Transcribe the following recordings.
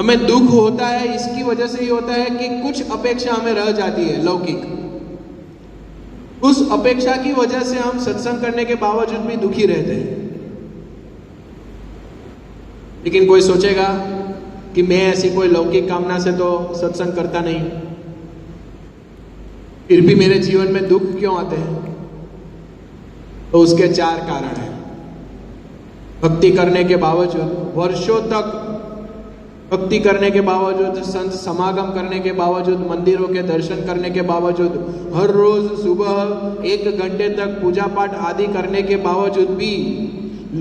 हमें दुख होता है इसकी वजह से ही होता है कि कुछ अपेक्षा हमें रह जाती है लौकिक। उस अपेक्षा की वजह से हम सत्संग करने के बावजूद भी दुखी रहते हैं। लेकिन कोई सोचेगा कि मैं ऐसी कोई लौकिक कामना से तो सत्संग करता नहीं, फिर भी मेरे जीवन में दुख क्यों आते हैं? तो उसके 4 कारण हैं। भक्ति करने के बावजूद, वर्षों तक भक्ति करने के बावजूद, संत समागम करने के बावजूद, मंदिरों के दर्शन करने के बावजूद, हर रोज सुबह 1 घंटे तक पूजा पाठ आदि करने के बावजूद भी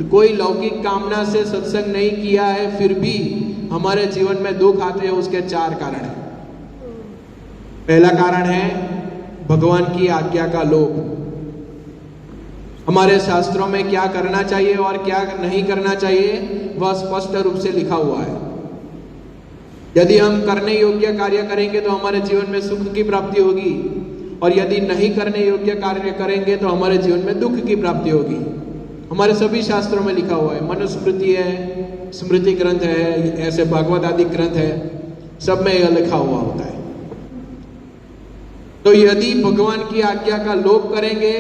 कोई लौकिक कामना से सत्संग नहीं किया है, फिर भी हमारे जीवन में दुख आते हैं। उसके 4 कारण हैं। पहला कारण है भगवान की आज्ञा का लोभ। हमारे शास्त्रों में क्या करना चाहिए और क्या नहीं करना चाहिए वह स्पष्ट रूप से लिखा हुआ है। यदि हम करने योग्य कार्य करेंगे तो हमारे जीवन में सुख की प्राप्ति होगी, और यदि नहीं करने योग्य कार्य करेंगे तो हमारे जीवन में दुख की प्राप्ति होगी। हमारे सभी शास्त्रों में लिखा हुआ है। मनुस्मृति है, स्मृति ग्रंथ है, ऐसे भागवत आदि ग्रंथ है, सब में यह लिखा हुआ होता है। तो यदि भगवान की आज्ञा का लोभ करेंगे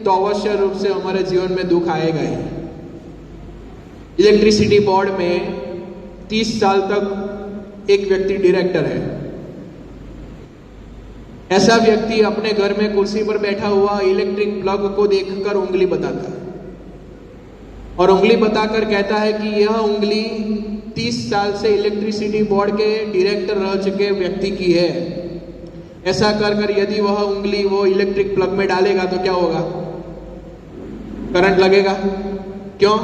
तो अवश्य रूप से हमारे जीवन में दुख आएगा ही। इलेक्ट्रिसिटी बोर्ड में 30 साल तक एक व्यक्ति डायरेक्टर है। ऐसा व्यक्ति अपने घर में कुर्सी पर बैठा हुआ इलेक्ट्रिक प्लग को देखकर उंगली बताता है और उंगली बताकर कहता है कि यह उंगली 30 साल से इलेक्ट्रिसिटी बोर्ड के डायरेक्टर रह चुके व्यक्ति की है। ऐसा कर कर यदि वह उंगली वो इलेक्ट्रिक प्लग में डालेगा तो क्या होगा? करंट लगेगा। क्यों?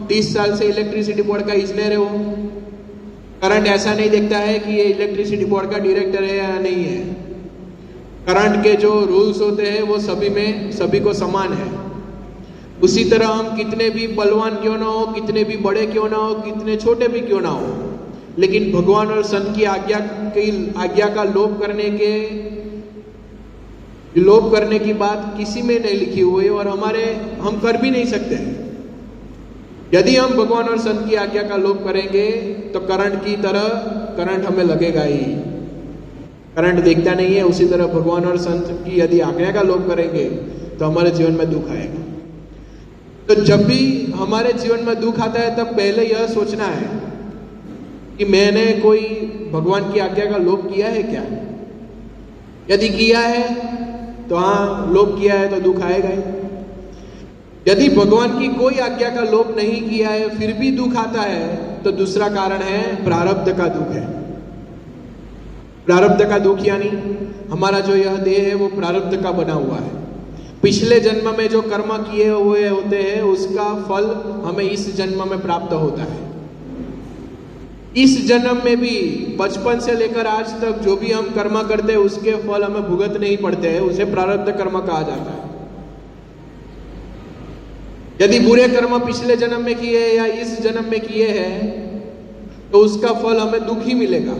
30 साल से इलेक्ट्रिसिटी बोर्ड का इंजीनियर है वो। करंट ऐसा नहीं देखता है कि ये इलेक्ट्रिसिटी बोर्ड का डायरेक्टर है या नहीं है। करंट के जो रूल्स होते हैं वो सभी को समान है। उसी तरह हम कितने भी बलवान क्यों ना हो, कितने भी बड़े क्यों ना हो, कितने छोटे भी क्यों ना हो, लेकिन भगवान और संत की आज्ञा का लोभ करने की बात किसी में नहीं लिखी हुई और हम कर भी नहीं सकते। यदि हम भगवान और संत की आज्ञा का लोभ करेंगे तो करंट की तरह करंट हमें लगेगा ही। करंट देखता नहीं है, उसी तरह भगवान और संत की यदि आज्ञा का लोभ करेंगे तो हमारे जीवन में दुख आएगा। तो जब भी हमारे जीवन में दुख आता है तब पहले यह सोचना है कि मैंने कोई भगवान की आज्ञा का लोभ किया है क्या? यदि किया है तो हाँ, लोभ किया है तो दुख आएगा ही। यदि भगवान की कोई आज्ञा का लोभ नहीं किया है फिर भी दुख आता है तो दूसरा कारण है प्रारब्ध का दुख है। प्रारब्ध का दुख यानी हमारा जो यह देह है वो प्रारब्ध का बना हुआ है। पिछले जन्म में जो कर्म किए हुए होते हैं उसका फल हमें इस जन्म में प्राप्त होता है। इस जन्म में भी बचपन से लेकर आज तक जो भी हम कर्म करते हैं उसके फल हमें भुगत नहीं पड़ते हैं, उसे प्रारब्ध कर्म कहा जाता है। यदि बुरे कर्म पिछले जन्म में किए या इस जन्म में किए हैं तो उसका फल हमें दुख ही मिलेगा।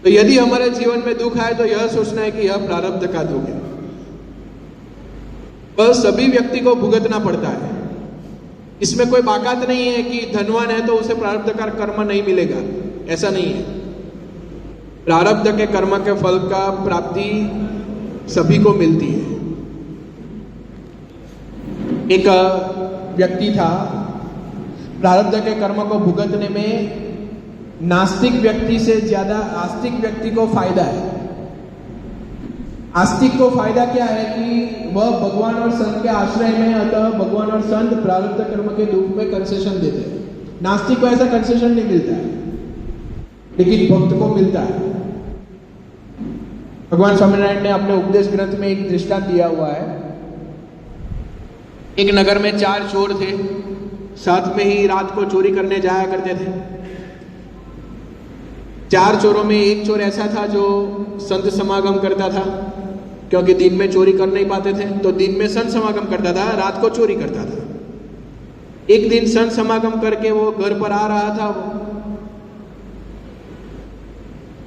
तो यदि हमारे जीवन में दुख आए तो यह सोचना है कि यह प्रारब्ध का दुख है। बस सभी व्यक्ति को भुगतना पड़ता है। इसमें कोई बाकात नहीं है कि धनवान है तो उसे प्रारब्ध का कर्म नहीं मिलेगा, ऐसा नहीं है। प्रारब्ध के कर्म के फल का प्राप्ति सभी को मिलती है। एक व्यक्ति था, प्रारब्ध के कर्म को भुगतने में नास्तिक व्यक्ति से ज्यादा आस्तिक व्यक्ति को फायदा है। आस्तिक को फायदा क्या है कि वह भगवान और संत के आश्रय में, अतः भगवान और संत प्रारब्ध कर्म के रूप में कंसेशन देते हैं। नास्तिक को ऐसा कंसेशन नहीं मिलता है, लेकिन भक्त को मिलता है। भगवान स्वामीनारायण ने अपने उपदेश ग्रंथ में एक दृष्टांत दिया हुआ है। एक नगर में 4 चोर थे, साथ में ही रात को चोरी करने जाया करते थे। 4 चोरों में एक चोर ऐसा था जो संत समागम करता था, क्योंकि दिन में चोरी कर नहीं पाते थे तो दिन में संत समागम करता था, रात को चोरी करता था। एक दिन संत समागम करके वो घर पर आ रहा था,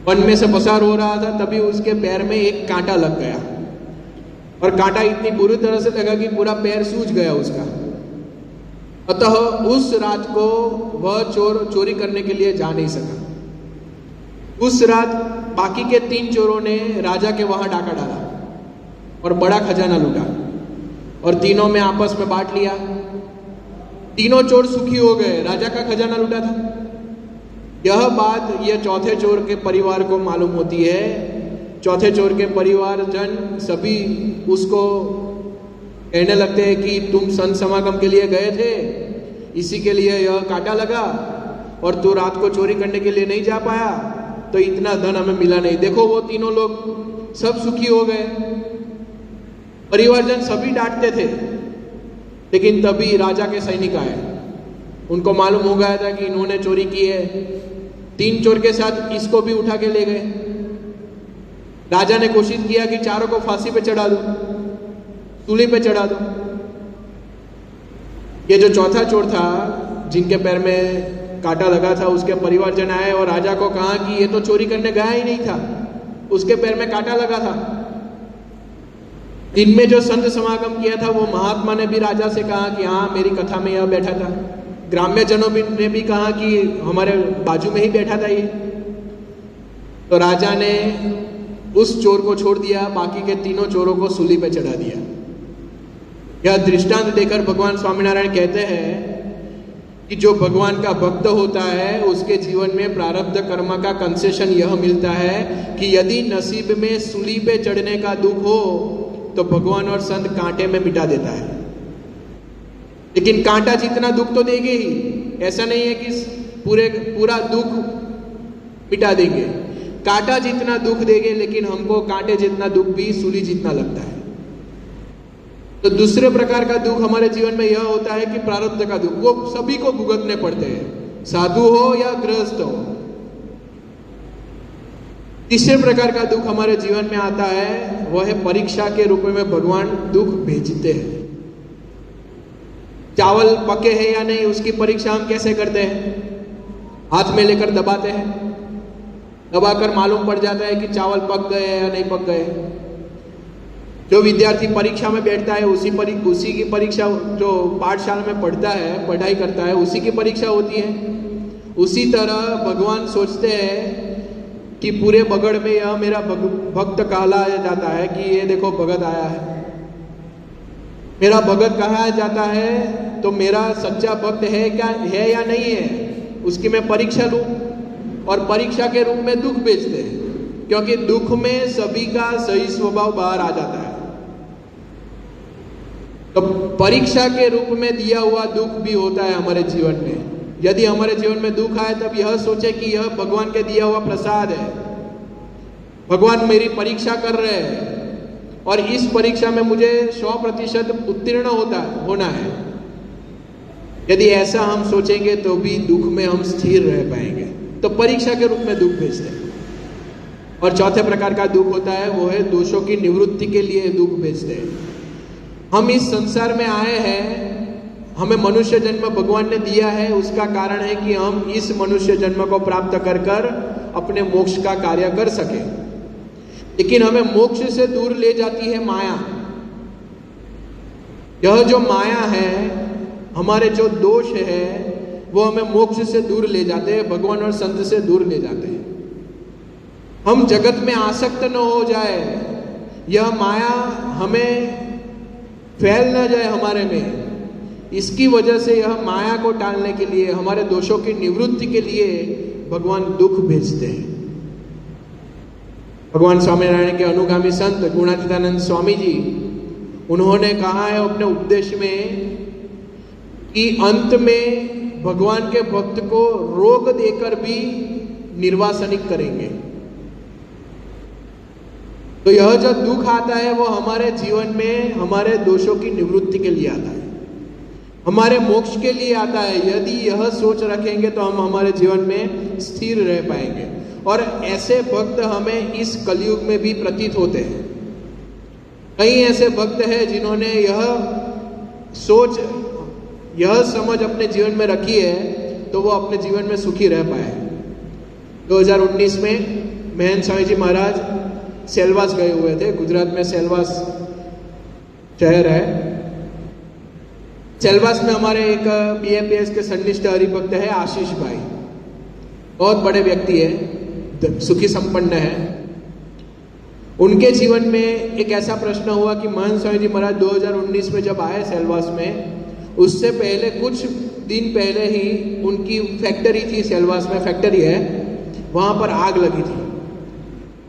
वन में से पसार हो रहा था, तभी उसके पैर में एक कांटा लग गया और कांटा इतनी बुरी तरह से लगा कि पूरा पैर सूज गया उसका। अतः उस रात को वह चोर चोरी करने के लिए जा नहीं सका। उस रात बाकी के 3 चोरों ने राजा के वहां डाका डाला और बड़ा खजाना लूटा और तीनों में आपस में बांट लिया। तीनों चोर सुखी हो गए, राजा का खजाना लूटा था। यह बात यह चौथे चोर के परिवार को मालूम होती है। चौथे चोर के परिवारजन सभी उसको कहने लगते हैं कि तुम संत समागम के लिए गए थे, इसी के लिए यह कांटा लगा, और तू रात को चोरी करने के लिए नहीं जा पाया तो इतना धन हमें मिला नहीं। देखो वो तीनों लोग सब सुखी हो गए। परिवारजन सभी डांटते थे, लेकिन तभी राजा के सैनिक आए। उनको मालूम हो गया था कि इन्होंने चोरी की है। 3 चोर के साथ इसको भी उठा के ले गए। राजा ने कोशिश किया कि चारों को फांसी पे चढ़ा दो, सूली पे चढ़ा दो। ये जो चौथा चोर था जिनके पैर में कांटा लगा था, उसके परिवारजन आए और राजा को कहा कि ये तो चोरी करने गया ही नहीं था, उसके पैर में कांटा लगा था। दिन में जो संत समागम किया था वो महात्मा ने भी राजा से कहा कि हाँ मेरी कथा में यह बैठा था। ग्राम्य जनों ने भी कहा कि हमारे बाजू में ही बैठा था ये। तो राजा ने उस चोर को छोड़ दिया, बाकी के तीनों चोरों को सूली पे चढ़ा दिया। यह दृष्टांत देकर भगवान स्वामीनारायण कहते हैं कि जो भगवान का भक्त होता है उसके जीवन में प्रारब्ध कर्म का कंसेशन यह मिलता है कि यदि नसीब में सूली पे चढ़ने का दुख हो तो भगवान और संत कांटे में मिटा देता है। लेकिन कांटा जितना दुख तो देंगे ही, ऐसा नहीं है कि पूरा दुख मिटा देंगे। कांटा जितना दुख देंगे, लेकिन हमको कांटे जितना दुख भी सूली जितना लगता है। तो दूसरे प्रकार का दुख हमारे जीवन में यह होता है कि प्रारब्ध का दुख, वो सभी को भुगतने पड़ते हैं, साधु हो या गृहस्थ हो। तीसरे प्रकार का दुख हमारे जीवन में आता है, वह है परीक्षा के रूप में भगवान दुख भेजते हैं। चावल पके हैं या नहीं उसकी परीक्षा हम कैसे करते हैं? हाथ में लेकर दबाते हैं, दबाकर मालूम पड़ जाता है कि चावल पक गए या नहीं पक गए। जो विद्यार्थी परीक्षा में बैठता है उसी की परीक्षा, जो पाठशाला में पढ़ता है, पढ़ाई करता है, उसी की परीक्षा होती है। उसी तरह भगवान सोचते हैं कि पूरे बगड़ में यह मेरा भक्त कहलाया जाता है कि ये देखो भगत आया है। मेरा भगत कहा जाता है तो मेरा सच्चा भक्त है क्या, है या नहीं है, उसकी मैं परीक्षा लूं। और परीक्षा के रूप में दुख भेजते हैं, क्योंकि दुख में सभी का सही स्वभाव बाहर आ जाता है। तो परीक्षा के रूप में दिया हुआ दुख भी होता है हमारे जीवन में। यदि हमारे जीवन में दुख आए तब यह सोचे कि यह भगवान के दिया हुआ प्रसाद है, भगवान मेरी परीक्षा कर रहे हैं और इस परीक्षा में मुझे 100% उत्तीर्ण होना है। यदि ऐसा हम सोचेंगे तो भी दुख में हम स्थिर रह पाएंगे। तो परीक्षा के रूप में दुख भेजते हैं। और चौथे प्रकार का दुख होता है, वो है दोषों की निवृत्ति के लिए दुख भेजते हैं। हम इस संसार में आए हैं, हमें मनुष्य जन्म भगवान ने दिया है, उसका कारण है कि हम इस मनुष्य जन्म को प्राप्त कर कर अपने मोक्ष का कार्य कर सके। लेकिन हमें मोक्ष से दूर ले जाती है माया। यह जो माया है, हमारे जो दोष है, वो हमें मोक्ष से दूर ले जाते हैं, भगवान और संत से दूर ले जाते हैं। हम जगत में आसक्त न हो जाए, यह माया हमें फैल न जाए हमारे में। इसकी वजह से यह माया को टालने के लिए, हमारे दोषों की निवृत्ति के लिए भगवान दुख भेजते हैं। भगवान स्वामीनारायण के अनुगामी संत गुणातीतानंद स्वामी जी, उन्होंने कहा है अपने उपदेश में कि अंत में भगवान के भक्त को रोग देकर भी निर्वासनिक करेंगे। तो यह जो दुख आता है वो हमारे जीवन में हमारे दोषों की निवृत्ति के लिए आता है, हमारे मोक्ष के लिए आता है। यदि यह सोच रखेंगे तो हम हमारे जीवन में स्थिर रह पाएंगे। और ऐसे भक्त हमें इस कलयुग में भी प्रतीत होते हैं। कई ऐसे भक्त हैं जिन्होंने यह सोच, यह समझ अपने जीवन में रखी है, तो वो अपने जीवन में सुखी रह पाए। 2019 में महंत स्वामी जी महाराज सेलवास गए हुए थे। गुजरात में सेलवास शहर है। सेलवास में हमारे एक बीएमपीएस के सन्निष्ठ हरिभक्त है आशीष भाई, बहुत बड़े व्यक्ति है, सुखी संपन्न है। उनके जीवन में एक ऐसा प्रश्न हुआ कि महंत स्वामी जी महाराज 2019 में जब आए सेलवास में, उससे पहले कुछ दिन पहले ही उनकी फैक्ट्री थी, सेलवास में फैक्ट्री है, वहां पर आग लगी थी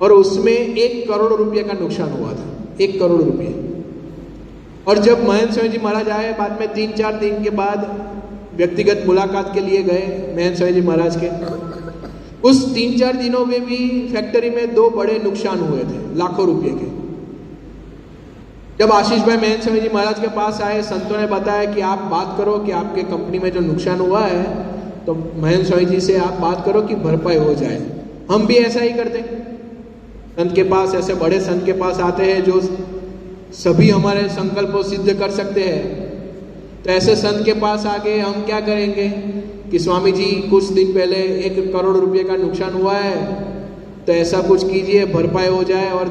और उसमें 1 करोड़ रुपये का नुकसान हुआ था, 1 करोड़ रुपये। और जब महंत स्वामी जी महाराज आए, बाद में 3-4 दिन के बाद व्यक्तिगत मुलाकात के लिए गए महंत स्वामी जी महाराज के, उस 3-4 दिनों में भी फैक्ट्री में 2 बड़े नुकसान हुए थे लाखों रुपए के। जब आशीष भाई महंत स्वामी जी महाराज के पास आए, संतों ने बताया कि आप बात करो कि आपके कंपनी में जो नुकसान हुआ है, तो महंत स्वामी जी से आप बात करो कि भरपाई हो जाए। हम भी ऐसा ही करते, संत के पास, ऐसे बड़े संत के पास आते हैं जो सभी हमारे संकल्प को सिद्ध कर सकते हैं। तो ऐसे संत के पास आके हम क्या करेंगे कि स्वामी जी कुछ दिन पहले 1 करोड़ रुपये का नुकसान हुआ है, तो ऐसा कुछ कीजिए, भरपाई हो जाए और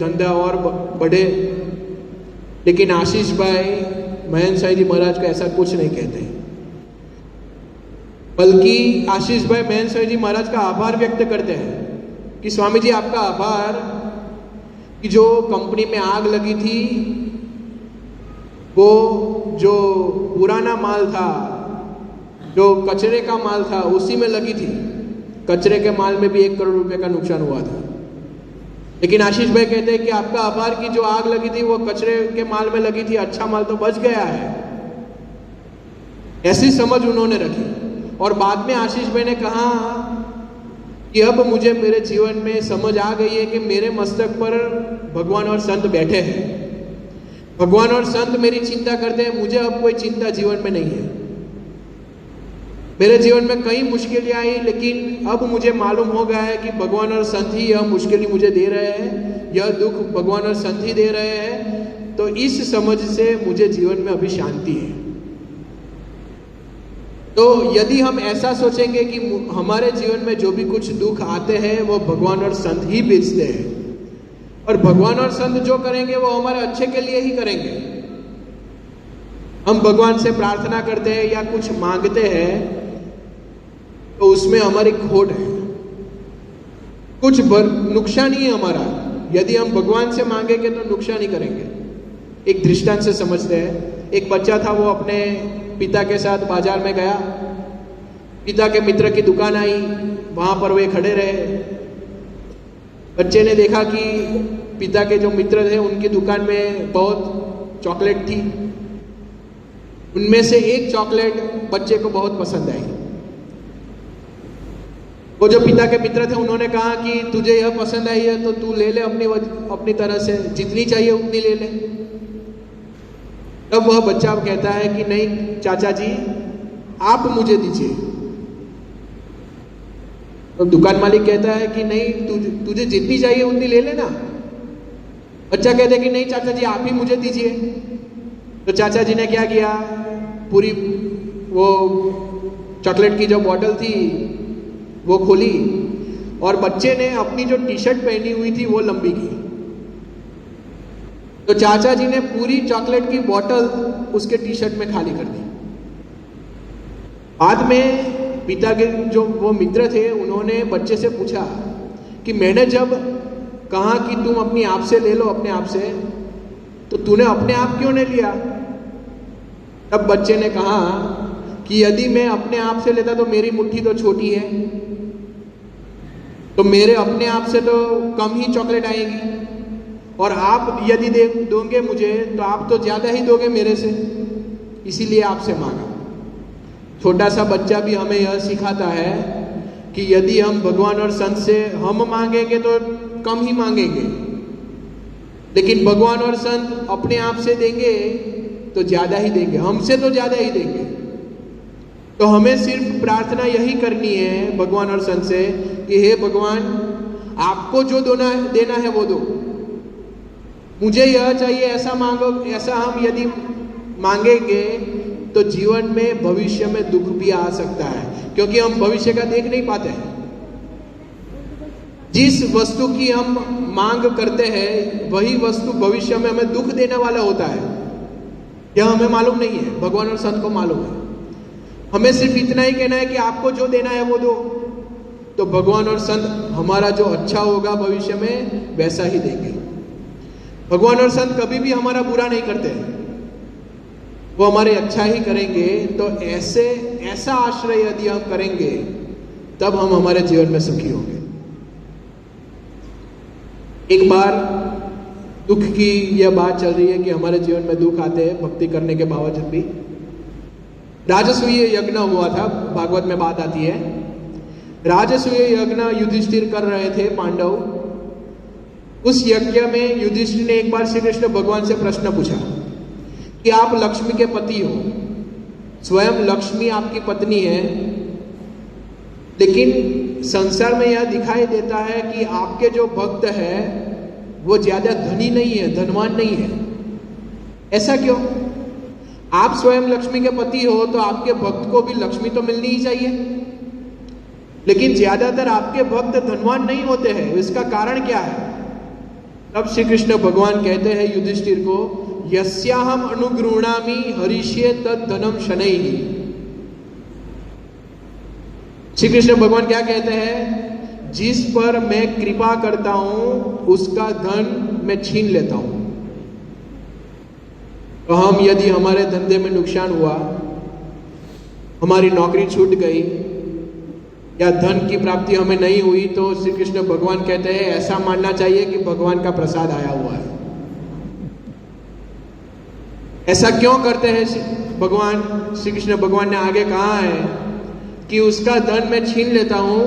धंधा और बढ़े। लेकिन आशीष भाई महंत स्वामी जी महाराज को ऐसा कुछ नहीं कहते, बल्कि आशीष भाई महंत स्वामी जी महाराज का आभार व्यक्त करते हैं कि स्वामी जी आपका आभार कि जो कंपनी में आग लगी थी, वो जो पुराना माल था, जो कचरे का माल था, उसी में लगी थी। कचरे के माल में भी 1 करोड़ रुपए का नुकसान हुआ था। लेकिन आशीष भाई कहते हैं कि आपका आभार कि जो आग लगी थी वो कचरे के माल में लगी थी, अच्छा माल तो बच गया है। ऐसी समझ उन्होंने रखी। और बाद में आशीष भाई ने कहा कि अब मुझे मेरे जीवन में समझ आ गई है कि मेरे मस्तक पर भगवान और संत बैठे हैं, भगवान और संत मेरी चिंता करते हैं, मुझे अब कोई चिंता जीवन में नहीं है। मेरे जीवन में कई मुश्किलें आई, लेकिन अब मुझे मालूम हो गया है कि भगवान और संत ही यह मुश्किलें मुझे दे रहे हैं, यह दुख भगवान और संत ही दे रहे हैं। तो इस समझ से मुझे जीवन में अभी शांति है। तो यदि हम ऐसा सोचेंगे कि हमारे जीवन में जो भी कुछ दुख आते हैं वो भगवान और संत ही भेजते हैं, और भगवान और संत जो करेंगे वो हमारे अच्छे के लिए ही करेंगे। हम भगवान से प्रार्थना करते हैं या कुछ मांगते हैं तो उसमें हमारी खोट है, कुछ नुकसान ही है हमारा। यदि हम भगवान से मांगेंगे तो नुकसान ही करेंगे। एक दृष्टांत से समझते हैं। एक बच्चा था, वो अपने पिता के साथ बाजार में गया, पिता के मित्र की दुकान आई, वहां पर वे खड़े रहे। बच्चे ने देखा कि पिता के जो मित्र थे उनकी दुकान में बहुत चॉकलेट थी। उनमें से एक चॉकलेट बच्चे को बहुत पसंद आई। वो जो पिता के मित्र थे उन्होंने कहा कि तुझे यह पसंद आई है तो तू ले ले, अपनी तरह से जितनी चाहिए उतनी ले ले। तब वह बच्चा कहता है कि नहीं चाचा जी, आप मुझे दीजिए। तो दुकान मालिक कहता है कि नहीं, तुझे जितनी चाहिए उतनी ले लेना। बच्चा कहता है कि नहीं चाचा जी, आप ही मुझे दीजिए। तो चाचा जी ने क्या किया, पूरी वो चॉकलेट की जो बॉटल थी वो खोली और बच्चे ने अपनी जो टी शर्ट पहनी हुई थी वो लंबी की। तो चाचा जी ने पूरी चॉकलेट की बोतल उसके टी शर्ट में खाली कर दी। बाद में पिता के जो वो मित्र थे उन्होंने बच्चे से पूछा कि मैंने जब कहा कि तुम अपनी आप से ले लो, अपने आप से, तो तूने अपने आप क्यों नहीं लिया? तब बच्चे ने कहा कि यदि मैं अपने आप से लेता तो मेरी मुट्ठी तो छोटी है, तो मेरे अपने आप से तो कम ही चॉकलेट आएगी, और आप यदि दोगे मुझे तो आप तो ज्यादा ही दोगे मेरे से, इसीलिए आपसे मांगा। छोटा सा बच्चा भी हमें यह सिखाता है कि यदि हम भगवान और संत से हम मांगेंगे तो कम ही मांगेंगे, लेकिन भगवान और संत अपने आप से देंगे तो ज्यादा ही देंगे, हमसे तो ज्यादा ही देंगे। तो हमें सिर्फ प्रार्थना यही करनी है भगवान और संत से कि हे भगवान, आपको जो देना है वो दो, मुझे यह चाहिए ऐसा मांगो। ऐसा हम यदि मांगेंगे तो जीवन में भविष्य में दुख भी आ सकता है, क्योंकि हम भविष्य का देख नहीं पाते हैं। जिस वस्तु की हम मांग करते हैं वही वस्तु भविष्य में हमें दुख देने वाला होता है। यह हमें मालूम नहीं है, भगवान और संत को मालूम है। हमें सिर्फ इतना ही कहना है कि आपको जो देना है वो दो, तो भगवान और संत हमारा जो अच्छा होगा भविष्य में वैसा ही देंगे। भगवान और संत कभी भी हमारा बुरा नहीं करते हैं, वो हमारे अच्छा ही करेंगे। तो ऐसा आश्रय यदि हम करेंगे तब हम हमारे जीवन में सुखी होंगे। एक बार दुख की यह बात चल रही है कि हमारे जीवन में दुख आते हैं भक्ति करने के बावजूद भी। राजसूय यज्ञ हुआ था, भागवत में बात आती है। राजसूय यज्ञ युधिष्ठिर कर रहे थे, पांडव। उस यज्ञ में युधिष्ठिर ने एक बार श्री कृष्ण भगवान से प्रश्न पूछा कि आप लक्ष्मी के पति हो, स्वयं लक्ष्मी आपकी पत्नी है, लेकिन संसार में यह दिखाई देता है कि आपके जो भक्त है वो ज्यादा धनी नहीं है, धनवान नहीं है। ऐसा क्यों? आप स्वयं लक्ष्मी के पति हो तो आपके भक्त को भी लक्ष्मी तो मिलनी ही चाहिए, लेकिन ज्यादातर आपके भक्त धनवान नहीं होते हैं, इसका कारण क्या है? तब श्री कृष्ण भगवान कहते हैं युधिष्ठिर को, यस्याहम अनुगृह्णामि हरिष्ये तद धनम शनैः। श्री कृष्ण भगवान क्या कहते हैं? जिस पर मैं कृपा करता हूं उसका धन मैं छीन लेता हूं। तो हम यदि हमारे धंधे में नुकसान हुआ, हमारी नौकरी छूट गई या धन की प्राप्ति हमें नहीं हुई, तो श्री कृष्ण भगवान कहते हैं ऐसा मानना चाहिए कि भगवान का प्रसाद आया हुआ है। ऐसा क्यों करते हैं भगवान? श्री कृष्ण भगवान ने आगे कहा है कि उसका धन मैं छीन लेता हूं,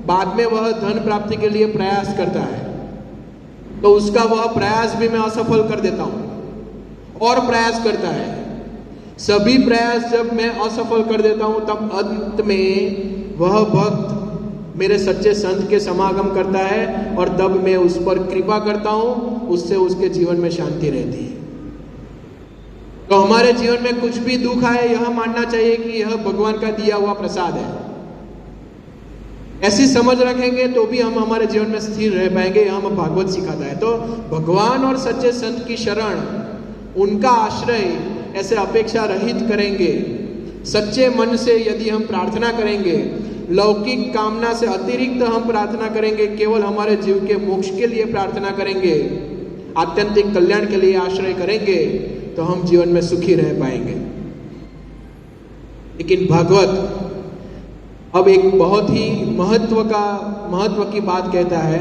बाद में वह धन प्राप्ति के लिए प्रयास करता है तो उसका वह प्रयास भी मैं असफल कर देता हूं और प्रयास करता है। सभी प्रयास जब मैं असफल कर देता हूं तब अंत में वह भक्त मेरे सच्चे संत के समागम करता है और तब मैं उस पर कृपा करता हूं, उससे उसके जीवन में शांति रहती है। तो हमारे जीवन में कुछ भी दुख आए, यह मानना चाहिए कि यह भगवान का दिया हुआ प्रसाद है। ऐसी समझ रखेंगे तो भी हम हमारे जीवन में स्थिर रह पाएंगे। यह हमें भागवत सिखाता है। तो भगवान और सच्चे संत की शरण, उनका आश्रय ऐसे अपेक्षा रहित करेंगे, सच्चे मन से यदि हम प्रार्थना करेंगे, लौकिक कामना से अतिरिक्त हम प्रार्थना करेंगे, केवल हमारे जीव के मोक्ष के लिए प्रार्थना करेंगे, आत्यंतिक कल्याण के लिए आश्रय करेंगे, तो हम जीवन में सुखी रह पाएंगे। लेकिन भागवत अब एक बहुत ही महत्व की बात कहता है।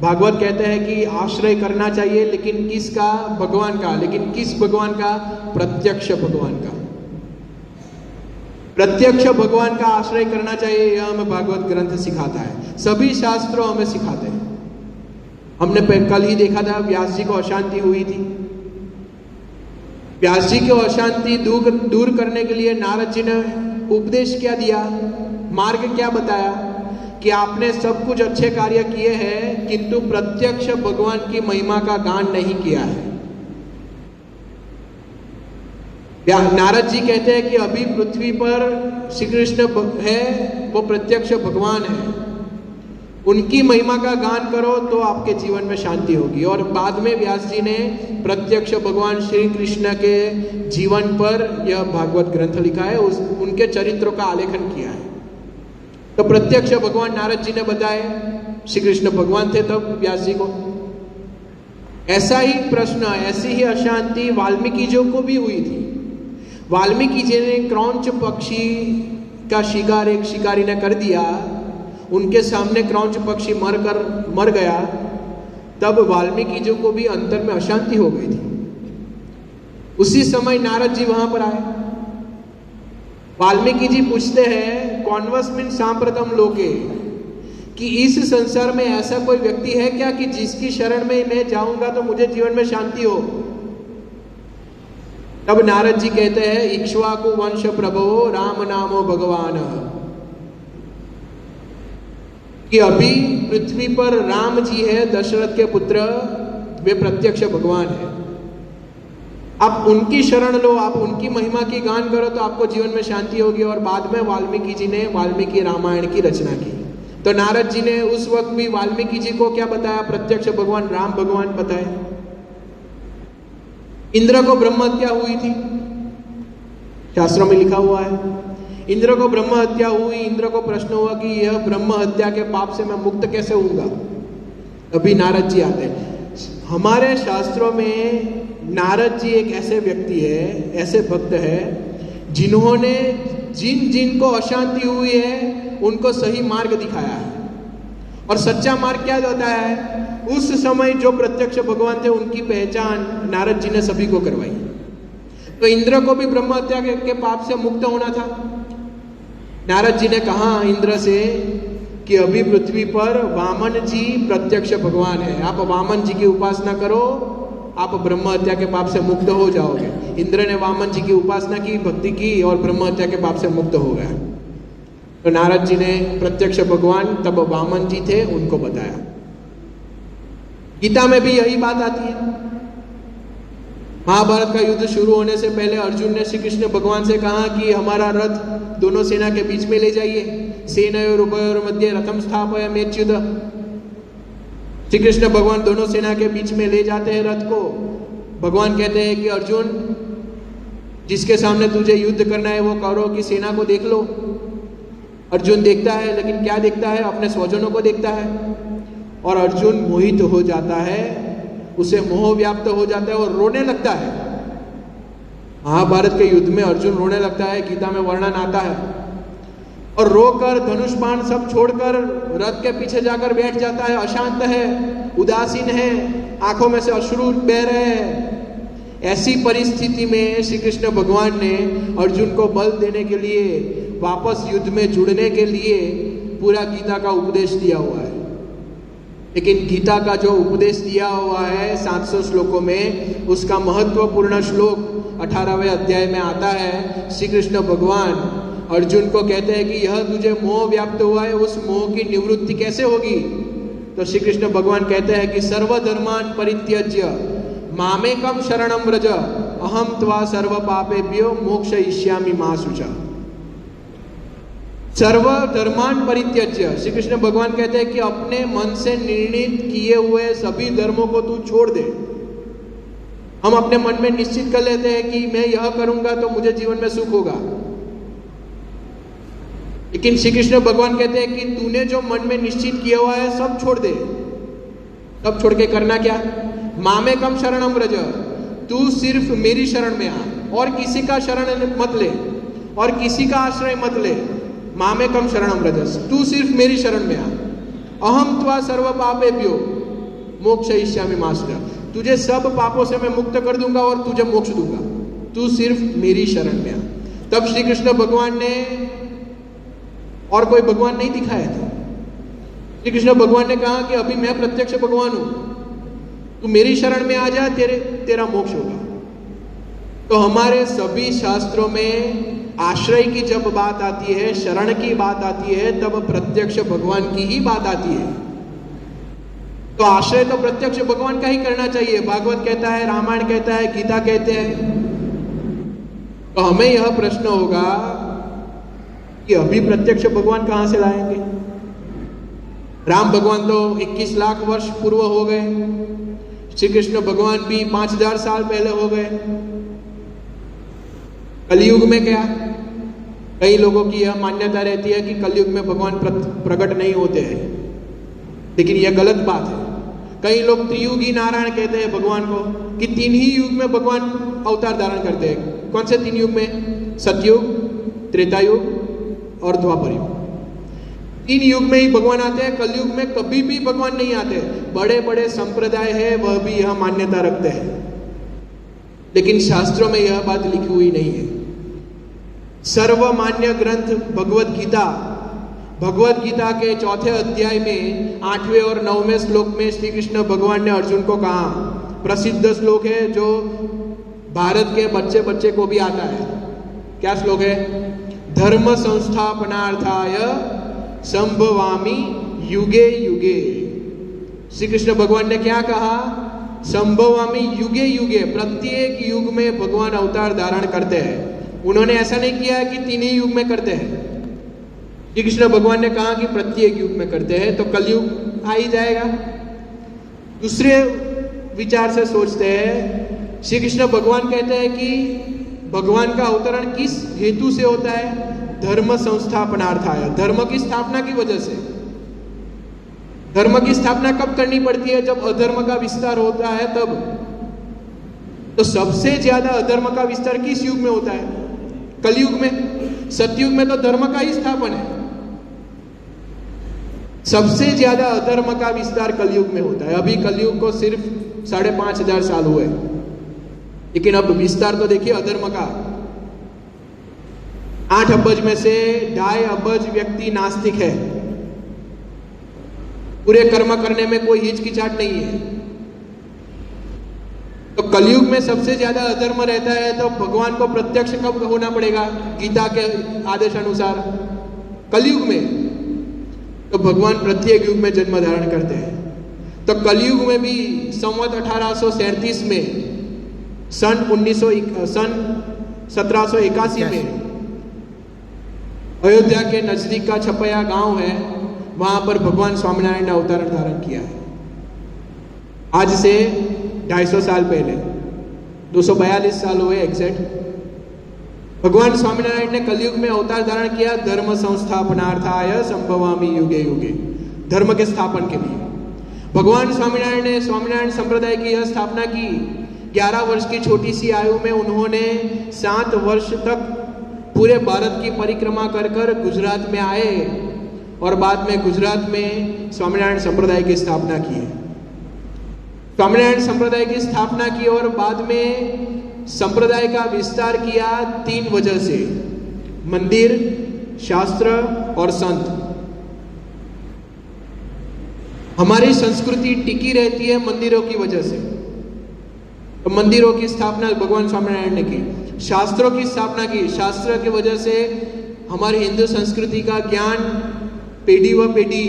भागवत कहते हैं कि आश्रय करना चाहिए, लेकिन किसका? भगवान का। लेकिन किस भगवान का? प्रत्यक्ष भगवान का। प्रत्यक्ष भगवान का आश्रय करना चाहिए, यह हमें भागवत ग्रंथ सिखाता है। सभी शास्त्रों हमें सिखाते हैं। हमने कल ही देखा था, व्यास जी को अशांति हुई थी। व्यास जी की अशांति दूर करने के लिए नारद जी ने उपदेश क्या दिया, मार्ग क्या बताया कि आपने सब कुछ अच्छे कार्य किए हैं, किंतु प्रत्यक्ष भगवान की महिमा का गान नहीं किया है। नारद जी कहते हैं कि अभी पृथ्वी पर श्री कृष्ण है, वो प्रत्यक्ष भगवान है, उनकी महिमा का गान करो तो आपके जीवन में शांति होगी। और बाद में व्यास जी ने प्रत्यक्ष भगवान श्री कृष्ण के जीवन पर यह भागवत ग्रंथ लिखा है, उनके चरित्रों का आलेखन किया है। तो प्रत्यक्ष भगवान नारद जी ने बताए, श्री कृष्ण भगवान थे तब व्यास जी को। ऐसा ही प्रश्न, ऐसी ही अशांति वाल्मीकि जी को भी हुई थी। वाल्मीकि जी ने क्रौंच पक्षी का शिकार एक शिकारी ने कर दिया, उनके सामने क्रौंच पक्षी मर गया, तब वाल्मीकि जी को भी अंतर में अशांति हो गई थी। उसी समय नारद जी वहां पर आए। वाल्मीकि जी पूछते हैं, कॉन्वस्मिन् सांप्रतम लोके, कि इस संसार में ऐसा कोई व्यक्ति है क्या कि जिसकी शरण में मैं जाऊंगा तो मुझे जीवन में शांति हो? तब नारद जी कहते हैं, इक्ष्वाकु वंश प्रभो राम नामो भगवान, कि अभी पृथ्वी पर राम जी है, दशरथ के पुत्र, वे प्रत्यक्ष भगवान है। आप उनकी शरण लो, आप उनकी महिमा की गान करो तो आपको जीवन में शांति होगी। और बाद में वाल्मीकि जी ने वाल्मीकि रामायण की रचना की। तो नारद जी ने उस वक्त भी वाल्मीकि जी को क्या बताया? प्रत्यक्ष भगवान राम भगवान बताए। इंद्र को ब्रह्म हत्या हुई थी, शास्त्रों में लिखा हुआ है। इंद्र को ब्रह्म हत्या हुई, इंद्र को प्रश्न हुआ कि यह ब्रह्म हत्या के पाप से मैं मुक्त कैसे होऊंगा। अभी नारद जी आते हैं। हमारे शास्त्रों में नारद जी एक ऐसे व्यक्ति है, ऐसे भक्त है, जिन्होंने जिन जिन को अशांति हुई है उनको सही मार्ग दिखाया है। और सच्चा मार्ग क्या होता है, उस समय जो प्रत्यक्ष भगवान थे उनकी पहचान नारद जी ने सभी को करवाई। तो इंद्र को भी ब्रह्म हत्या के पाप से मुक्त होना था। नारद जी ने कहा इंद्र से कि अभी पृथ्वी पर वामन जी प्रत्यक्ष भगवान है, आप वामन जी की उपासना करो, आप ब्रह्म हत्या के पाप से मुक्त हो जाओगे। इंद्र ने वामन जी की उपासना की, भक्ति की और ब्रह्म हत्या के पाप से मुक्त हो गया। तो नारद जी ने प्रत्यक्ष भगवान तब वामन जी थे उनको बताया। गीता में भी यही बात आती है। महाभारत का युद्ध शुरू होने से पहले अर्जुन ने श्री कृष्ण भगवान से कहा कि हमारा रथ दोनों सेना के बीच में ले जाइए। सेनयोर उभयोर मध्ये रथम स्थापयाम्यच्युत। श्री कृष्ण भगवान दोनों सेना के बीच में ले जाते हैं रथ को। भगवान कहते हैं कि अर्जुन, जिसके सामने तुझे युद्ध करना है वो करो कि सेना को देख लो। अर्जुन देखता है, लेकिन क्या देखता है, अपने स्वजनों को देखता है। और अर्जुन मोहित हो जाता है, उसे मोह व्याप्त हो जाता है और रोने लगता है। महाभारत के युद्ध में अर्जुन रोने लगता है, गीता में वर्णन आता है। और रोकर धनुष बाण सब छोड़कर रथ के पीछे जाकर बैठ जाता है, अशांत है, उदासीन है, आंखों में से अश्रु बह रहे हैं। ऐसी परिस्थिति में श्री कृष्ण भगवान ने अर्जुन को बल देने के लिए, वापस युद्ध में जुड़ने के लिए पूरा गीता का उपदेश दिया हुआ है। लेकिन गीता का जो उपदेश दिया हुआ है 700 श्लोकों में, उसका महत्वपूर्ण श्लोक 18वें अध्याय में आता है। श्री कृष्ण भगवान अर्जुन को कहते हैं कि यह तुझे मोह व्याप्त हुआ है, उस मोह की निवृत्ति कैसे होगी। तो श्री कृष्ण भगवान कहते हैं कि सर्वधर्मान परित्यज्य मामेकम शरणम व्रज अहम त्वा सर्व पापेभ्यो मोक्षयिष्यामि मा शुचा। सर्वधर्मान परित्यज्य, श्री कृष्ण भगवान कहते हैं कि अपने मन से निर्णित किए हुए सभी धर्मों को तू छोड़ दे। हम अपने मन में निश्चित कर लेते हैं कि मैं यह करूंगा तो मुझे जीवन में सुख होगा। लेकिन श्री कृष्ण भगवान कहते हैं कि तूने जो मन में निश्चित किया हुआ है सब छोड़ दे। सब छोड़ के करना क्या, मामेकम शरणम व्रज, तू सिर्फ मेरी शरण में आ और किसी का शरण मत ले और किसी का आश्रय मत ले। मामेकम शरणम व्रज, तू सिर्फ मेरी शरण में आ। अहम त्वा सर्व पापेभ्यो मोक्षयिष्यामि मा शुचा, तुझे सब पापों से मैं मुक्त कर दूंगा और तुझे मोक्ष दूंगा, तू सिर्फ मेरी शरण में आ। तब श्री कृष्ण भगवान ने और कोई भगवान नहीं दिखाया था। श्री कृष्ण भगवान ने कहा कि अभी मैं प्रत्यक्ष भगवान हूं, तू मेरी शरण में आ जा, तेरा मोक्ष होगा। तो हमारे सभी शास्त्रों में आश्रय की जब बात आती है, शरण की बात आती है, तब प्रत्यक्ष भगवान की ही बात आती है। तो आश्रय तो प्रत्यक्ष भगवान का ही करना चाहिए। भागवत कहता है, रामायण कहता है, गीता कहते हैं। तो हमें यह प्रश्न होगा कि अभी प्रत्यक्ष भगवान कहां से लाएंगे। राम भगवान तो 21 लाख वर्ष पूर्व हो गए, श्री कृष्ण भगवान भी 5000 साल पहले हो गए। कलयुग में क्या, कई लोगों की यह मान्यता रहती है कि कलयुग में भगवान प्रकट नहीं होते हैं, लेकिन यह गलत बात है। कई लोग त्रियुगी नारायण कहते हैं भगवान को, कि 3 ही युग में भगवान अवतार धारण करते हैं। कौन से 3 युग में, सतयुग, त्रेता युग और द्वापर युग। 3 युग में ही भगवान आते हैं, कलयुग में कभी भी भगवान नहीं आते। बड़े बड़े संप्रदाय है वह भी यह मान्यता रखते हैं, लेकिन शास्त्रों में यह बात लिखी हुई नहीं है। सर्वमान्य ग्रंथ भगवत गीता, भगवत गीता के 4थे अध्याय में 8वें और 9वें श्लोक में श्री कृष्ण भगवान ने अर्जुन को कहा, प्रसिद्ध श्लोक है जो भारत के बच्चे बच्चे को भी आता है। क्या श्लोक है, धर्म संस्थापनार्थाय संभवामि युगे युगे। श्री कृष्ण भगवान ने क्या कहा, संभवामि युगे युगे, प्रत्येक युग में भगवान अवतार धारण करते हैं। उन्होंने ऐसा नहीं किया कि 3 ही युग में करते हैं। श्री कृष्ण भगवान ने कहा कि प्रत्येक युग में करते हैं, तो कलयुग आ ही जाएगा। दूसरे विचार से सोचते हैं, श्री कृष्ण भगवान कहते हैं कि भगवान का अवतरण किस हेतु से होता है? धर्म संस्थापनार्थाय, धर्म की स्थापना की वजह से। धर्म की स्थापना कब करनी पड़ती है? जब अधर्म का विस्तार होता है तब। तो सबसे ज्यादा अधर्म का विस्तार किस युग में होता है? कलयुग में। सतयुग में तो धर्म का ही स्थापन है। सबसे ज्यादा अधर्म का विस्तार कलयुग में होता है। अभी कलयुग को सिर्फ 5,500 साल हुए, लेकिन अब विस्तार तो देखिए अधर्म का। 8 अब्ज में से 2.5 अब्ज व्यक्ति नास्तिक है। पूरे कर्म करने में कोई हिचकिचाहट नहीं है। तो कलयुग में सबसे ज्यादा अधर्म रहता है, तो भगवान को प्रत्यक्ष कब होना पड़ेगा? गीता के आदेश अनुसार कलयुग में। तो भगवान प्रत्येक युग में जन्म धारण करते हैं। तो कलयुग में भी संवत 1837 में सन 1781 में अयोध्या के नजदीक का छपया गांव है, वहां पर भगवान स्वामीनारायण ने अवतार धारण किया है। आज से 250 साल पहले, 242 साल हुए एग्जैक्ट। भगवान स्वामीनारायण ने कलयुग में अवतार धारण किया, धर्म संस्थापनार्थाय संभवामि युगे युगे, धर्म के स्थापन के लिए। भगवान स्वामीनारायण ने स्वामीनारायण संप्रदाय की यह स्थापना की। 11 वर्ष की छोटी सी आयु में उन्होंने 7 वर्ष तक पूरे भारत की परिक्रमा कर कर गुजरात में आए और बाद में गुजरात में स्वामीनारायण संप्रदाय की स्थापना की। स्वामीनारायण संप्रदाय की स्थापना की और बाद में संप्रदाय का विस्तार किया 3 वजह से: मंदिर, शास्त्र और संत। हमारी संस्कृति टिकी रहती है मंदिरों की वजह से। तो मंदिरों की स्थापना भगवान स्वामीनारायण ने की, शास्त्रों की स्थापना की। शास्त्र की वजह से हमारी हिंदू संस्कृति का ज्ञान पीढ़ी व पीढ़ी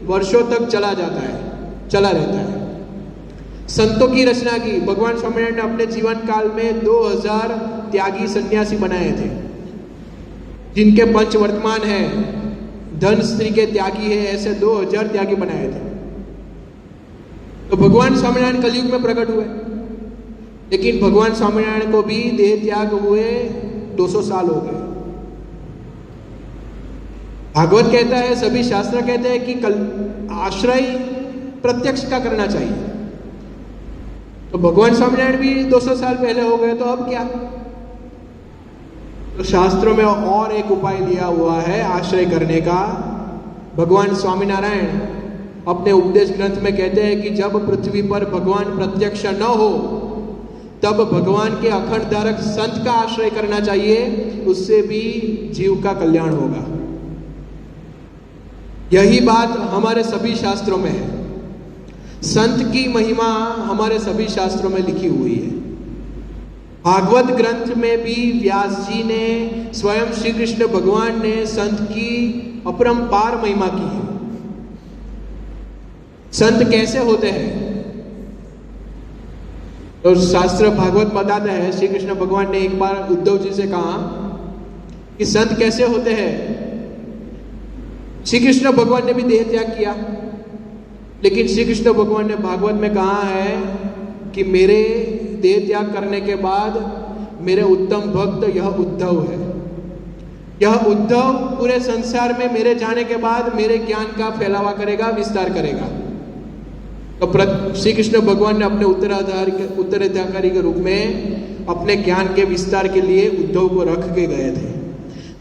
वर्षों तक चला रहता है। संतों की रचना की। भगवान स्वामीनारायण ने अपने जीवन काल में 2000 त्यागी सन्यासी बनाए थे, जिनके पंच वर्तमान है। धन स्त्री के त्यागी है, ऐसे 2000 त्यागी बनाए थे। तो भगवान स्वामीनारायण कलयुग में प्रकट हुए, लेकिन भगवान स्वामीनारायण को भी देह त्याग हुए 200 साल हो गए। भागवत कहता है, सभी शास्त्र कहते हैं कि आश्रय प्रत्यक्ष का करना चाहिए। तो भगवान स्वामीनारायण भी 200 साल पहले हो गए, तो अब क्या? तो शास्त्रों में और एक उपाय दिया हुआ है आश्रय करने का। भगवान स्वामीनारायण अपने उपदेश ग्रंथ में कहते हैं कि जब पृथ्वी पर भगवान प्रत्यक्ष न हो, तब भगवान के अखंड धारक संत का आश्रय करना चाहिए, उससे भी जीव का कल्याण होगा। यही बात हमारे सभी शास्त्रों में है। संत की महिमा हमारे सभी शास्त्रों में लिखी हुई है। भागवत ग्रंथ में भी व्यास जी ने, स्वयं श्री कृष्ण भगवान ने संत की अपरंपार महिमा की है। संत कैसे होते हैं? तो शास्त्र भागवत बताते हैं, श्री कृष्ण भगवान ने एक बार उद्धव जी से कहा कि संत कैसे होते हैं। श्री कृष्ण भगवान ने भी देह त्याग किया, लेकिन श्री कृष्ण भगवान ने भागवत में कहा है कि मेरे देह त्याग करने के बाद मेरे उत्तम भक्त यह उद्धव है। यह उद्धव पूरे संसार में मेरे जाने के बाद मेरे ज्ञान का फैलावा करेगा, विस्तार करेगा। तो श्री कृष्ण भगवान ने अपने उत्तराधिकारी के रूप में अपने ज्ञान के विस्तार के लिए उद्धव को रख के गए थे।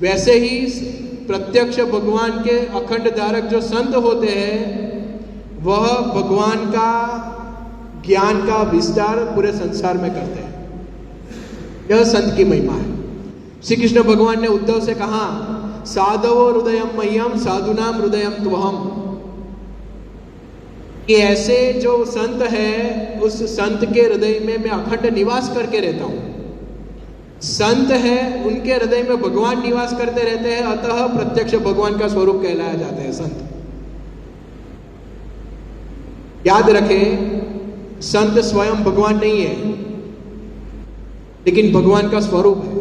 वैसे ही प्रत्यक्ष भगवान के अखंड धारक जो संत होते हैं, वह भगवान का ज्ञान का विस्तार पूरे संसार में करते हैं। यह संत की महिमा है। श्री कृष्ण भगवान ने उद्धव से कहा, साधवो हृदयम मह्यम साधुनाम हृदयम त्वहम, कि ऐसे जो संत है उस संत के हृदय में मैं अखंड निवास करके रहता हूं। संत है, उनके हृदय में भगवान निवास करते रहते हैं, अतः प्रत्यक्ष भगवान का स्वरूप कहलाया जाता है संत। याद रखें, संत स्वयं भगवान नहीं है, लेकिन भगवान का स्वरूप है।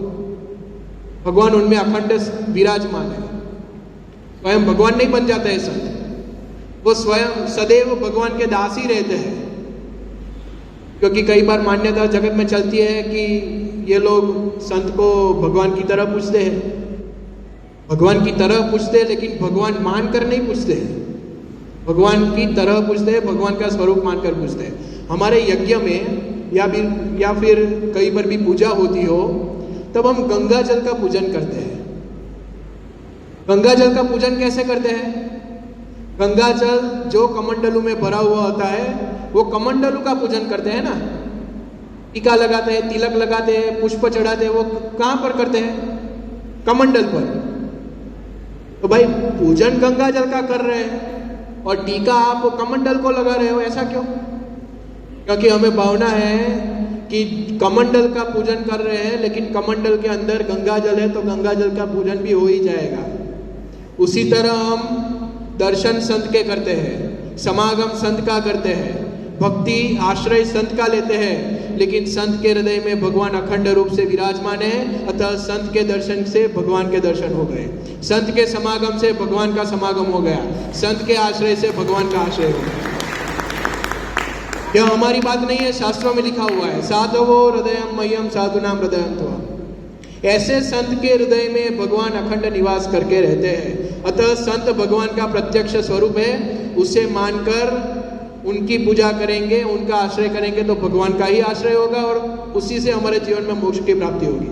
भगवान उनमें अखंड विराजमान है। स्वयं भगवान नहीं बन जाता है संत, वो स्वयं सदैव भगवान के दास ही रहते हैं। क्योंकि कई बार मान्यता जगत में चलती है कि ये लोग संत को भगवान की तरह पूछते हैं, भगवान की तरह पूछते हैं, लेकिन भगवान मानकर नहीं पूछते हैं, भगवान की तरह पूछते हैं, भगवान का स्वरूप मानकर पूछते हैं। हमारे यज्ञ में या फिर कहीं पर भी पूजा होती हो तब हम गंगा जल का पूजन करते हैं। गंगा जल का पूजन कैसे करते हैं? गंगा जल जो कमंडलू में भरा हुआ होता है वो कमंडलू का पूजन करते हैं ना, टीका लगाते हैं, तिलक लगाते हैं, पुष्प चढ़ाते हैं। वो कहां पर करते हैं? कमंडल पर। तो भाई पूजन गंगा जल का कर रहे हैं और टीका आप कमंडल को लगा रहे हो, ऐसा क्यों? क्योंकि हमें भावना है कि कमंडल का पूजन कर रहे हैं, लेकिन कमंडल के अंदर गंगा जल है तो गंगा जल का पूजन भी हो ही जाएगा। उसी तरह हम दर्शन संत के करते हैं, समागम संत का करते हैं, भक्ति आश्रय संत का लेते हैं, लेकिन संत के हृदय में भगवान अखंड रूप से विराजमान है, अतः संत के दर्शन से भगवान के दर्शन हो गए, संत के समागम से भगवान का समागम हो गया, संत के आश्रय से भगवान का आश्रय हो गया। यह हमारी बात नहीं है, शास्त्रों में लिखा हुआ है, साधवो हृदयम मह्यम साधुनाम हृदयम त्वम्। ऐसे संत के हृदय में भगवान अखंड निवास करके रहते हैं, अतः संत भगवान का प्रत्यक्ष स्वरूप है, उसे मानकर उनकी पूजा करेंगे, उनका आश्रय करेंगे तो भगवान का ही आश्रय होगा और उसी से हमारे जीवन में मोक्ष की प्राप्ति होगी।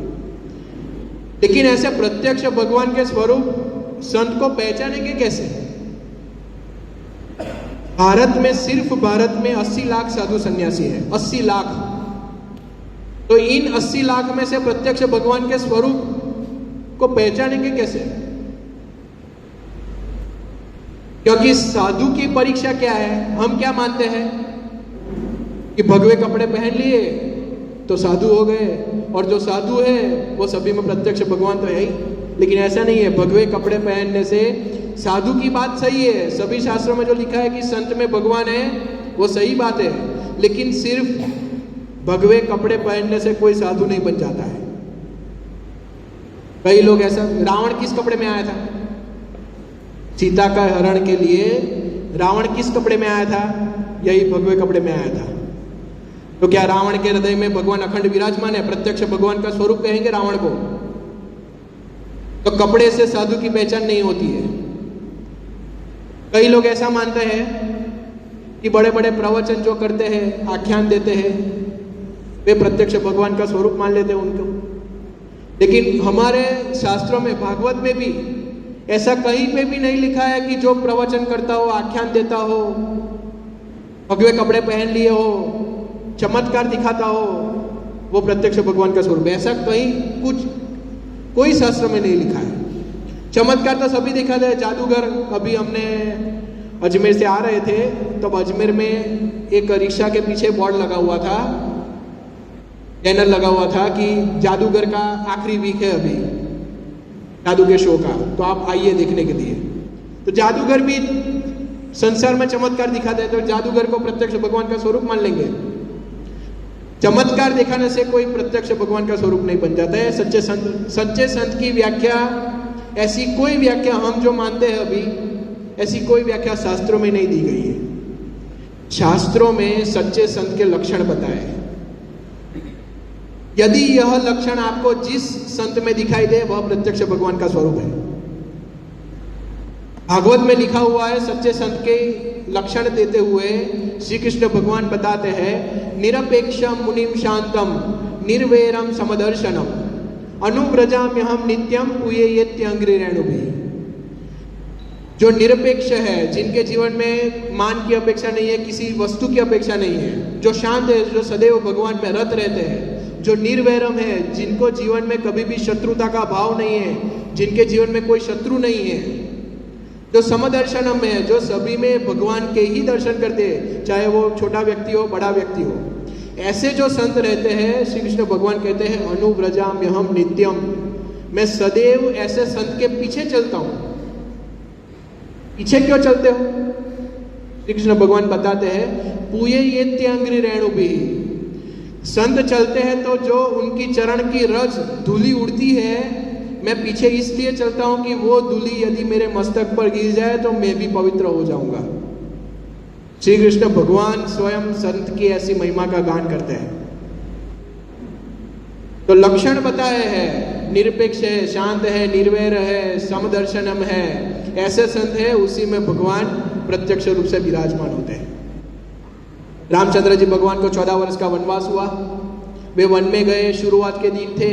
लेकिन ऐसे प्रत्यक्ष भगवान के स्वरूप संत को पहचानेंगे कैसे? भारत में, सिर्फ भारत में 80 लाख साधु सन्यासी है, 80 लाख। तो इन 80 लाख में से प्रत्यक्ष भगवान के स्वरूप को पहचानेंगे कैसे? क्योंकि साधु की परीक्षा क्या है? हम क्या मानते हैं कि भगवे कपड़े पहन लिए तो साधु हो गए, और जो साधु है वो सभी में प्रत्यक्ष भगवान तो है ही। लेकिन ऐसा नहीं है, भगवे कपड़े पहनने से साधु की बात सही है, सभी शास्त्रों में जो लिखा है कि संत में भगवान है वो सही बात है, लेकिन सिर्फ भगवे कपड़े पहनने से कोई साधु नहीं बन जाता है। कई लोग ऐसा, रावण किस कपड़े में आया था? सीता का हरण के लिए रावण किस कपड़े में आया था? यही भगवे कपड़े में आया था। तो क्या रावण के हृदय में भगवान अखंड विराजमान है? प्रत्यक्ष भगवान का स्वरूप कहेंगे रावण को? तो कपड़े से साधु की पहचान नहीं होती है। कई लोग ऐसा मानते हैं कि बड़े बड़े प्रवचन जो करते हैं, आख्यान देते हैं, वे प्रत्यक्ष भगवान का स्वरूप मान लेते हैं उनको। लेकिन हमारे शास्त्रों में, भागवत में भी ऐसा कहीं पे भी नहीं लिखा है कि जो प्रवचन करता हो, आख्यान देता हो, भगवे कपड़े पहन लिए हो, चमत्कार दिखाता हो, वो प्रत्यक्ष भगवान का स्वरूप है। ऐसा कहीं कोई शास्त्र में नहीं लिखा है। चमत्कार तो सभी दिखाते हैं। जादूगर, अभी हमने अजमेर से आ रहे थे तब अजमेर में एक रिक्शा के पीछे बोर्ड लगा हुआ था, बैनर लगा हुआ था कि जादूगर का आखिरी वीक है अभी, जादू के शो का, तो आप आइए देखने के लिए। तो जादूगर भी संसार में चमत्कार दिखाते हैं, तो जादूगर को प्रत्यक्ष भगवान का स्वरूप मान लेंगे? चमत्कार दिखाने से कोई प्रत्यक्ष भगवान का स्वरूप नहीं बन जाता है। सच्चे संत की व्याख्या, ऐसी कोई व्याख्या हम जो मानते हैं अभी, ऐसी कोई व्याख्या शास्त्रों में नहीं दी गई है। शास्त्रों में सच्चे संत के लक्षण बताए हैं। यदि यह लक्षण आपको जिस संत में दिखाई दे वह प्रत्यक्ष भगवान का स्वरूप है। भागवत में लिखा हुआ है, सच्चे संत के लक्षण देते हुए श्री कृष्ण भगवान बताते हैं, निरपेक्षम मुनिम शांतम निर्वैरम समदर्शनम अनुव्रजाम्यहम नित्यम पूयेत्यंग्रि रेणुभिः। जो निरपेक्ष है, जिनके जीवन में मान की अपेक्षा नहीं है, किसी वस्तु की अपेक्षा नहीं है, जो शांत है, जो सदैव भगवान में रत रहते हैं, जो निर्वैरम है, जिनको जीवन में कभी भी शत्रुता का भाव नहीं है, जिनके जीवन में कोई शत्रु नहीं है, जो समदर्शनम है, जो सभी में भगवान के ही दर्शन करते हैं, चाहे वो छोटा व्यक्ति हो, बड़ा व्यक्ति हो, ऐसे जो संत रहते हैं, श्री कृष्ण भगवान कहते हैं अनुव्रजाम्यहम नित्यम, मैं सदैव ऐसे संत के पीछे चलता हूं। पीछे क्यों चलते हो? श्री कृष्ण भगवान बताते हैं, पूयेत्यंग्रि रेणुभिः। संत चलते हैं तो जो उनकी चरण की रज धूली उड़ती है, मैं पीछे इसलिए चलता हूं कि वो धूली यदि मेरे मस्तक पर गिर जाए तो मैं भी पवित्र हो जाऊंगा। श्री कृष्ण भगवान स्वयं संत की ऐसी महिमा का गान करते हैं। तो लक्षण बताए हैं, निरपेक्ष है, शांत है, निर्वैर है, समदर्शनम है, ऐसे संत है, उसी में भगवान प्रत्यक्ष रूप से विराजमान होते हैं। रामचंद्र जी भगवान को 14 वर्ष का वनवास हुआ, वे वन में गए, शुरुआत के दिन थे,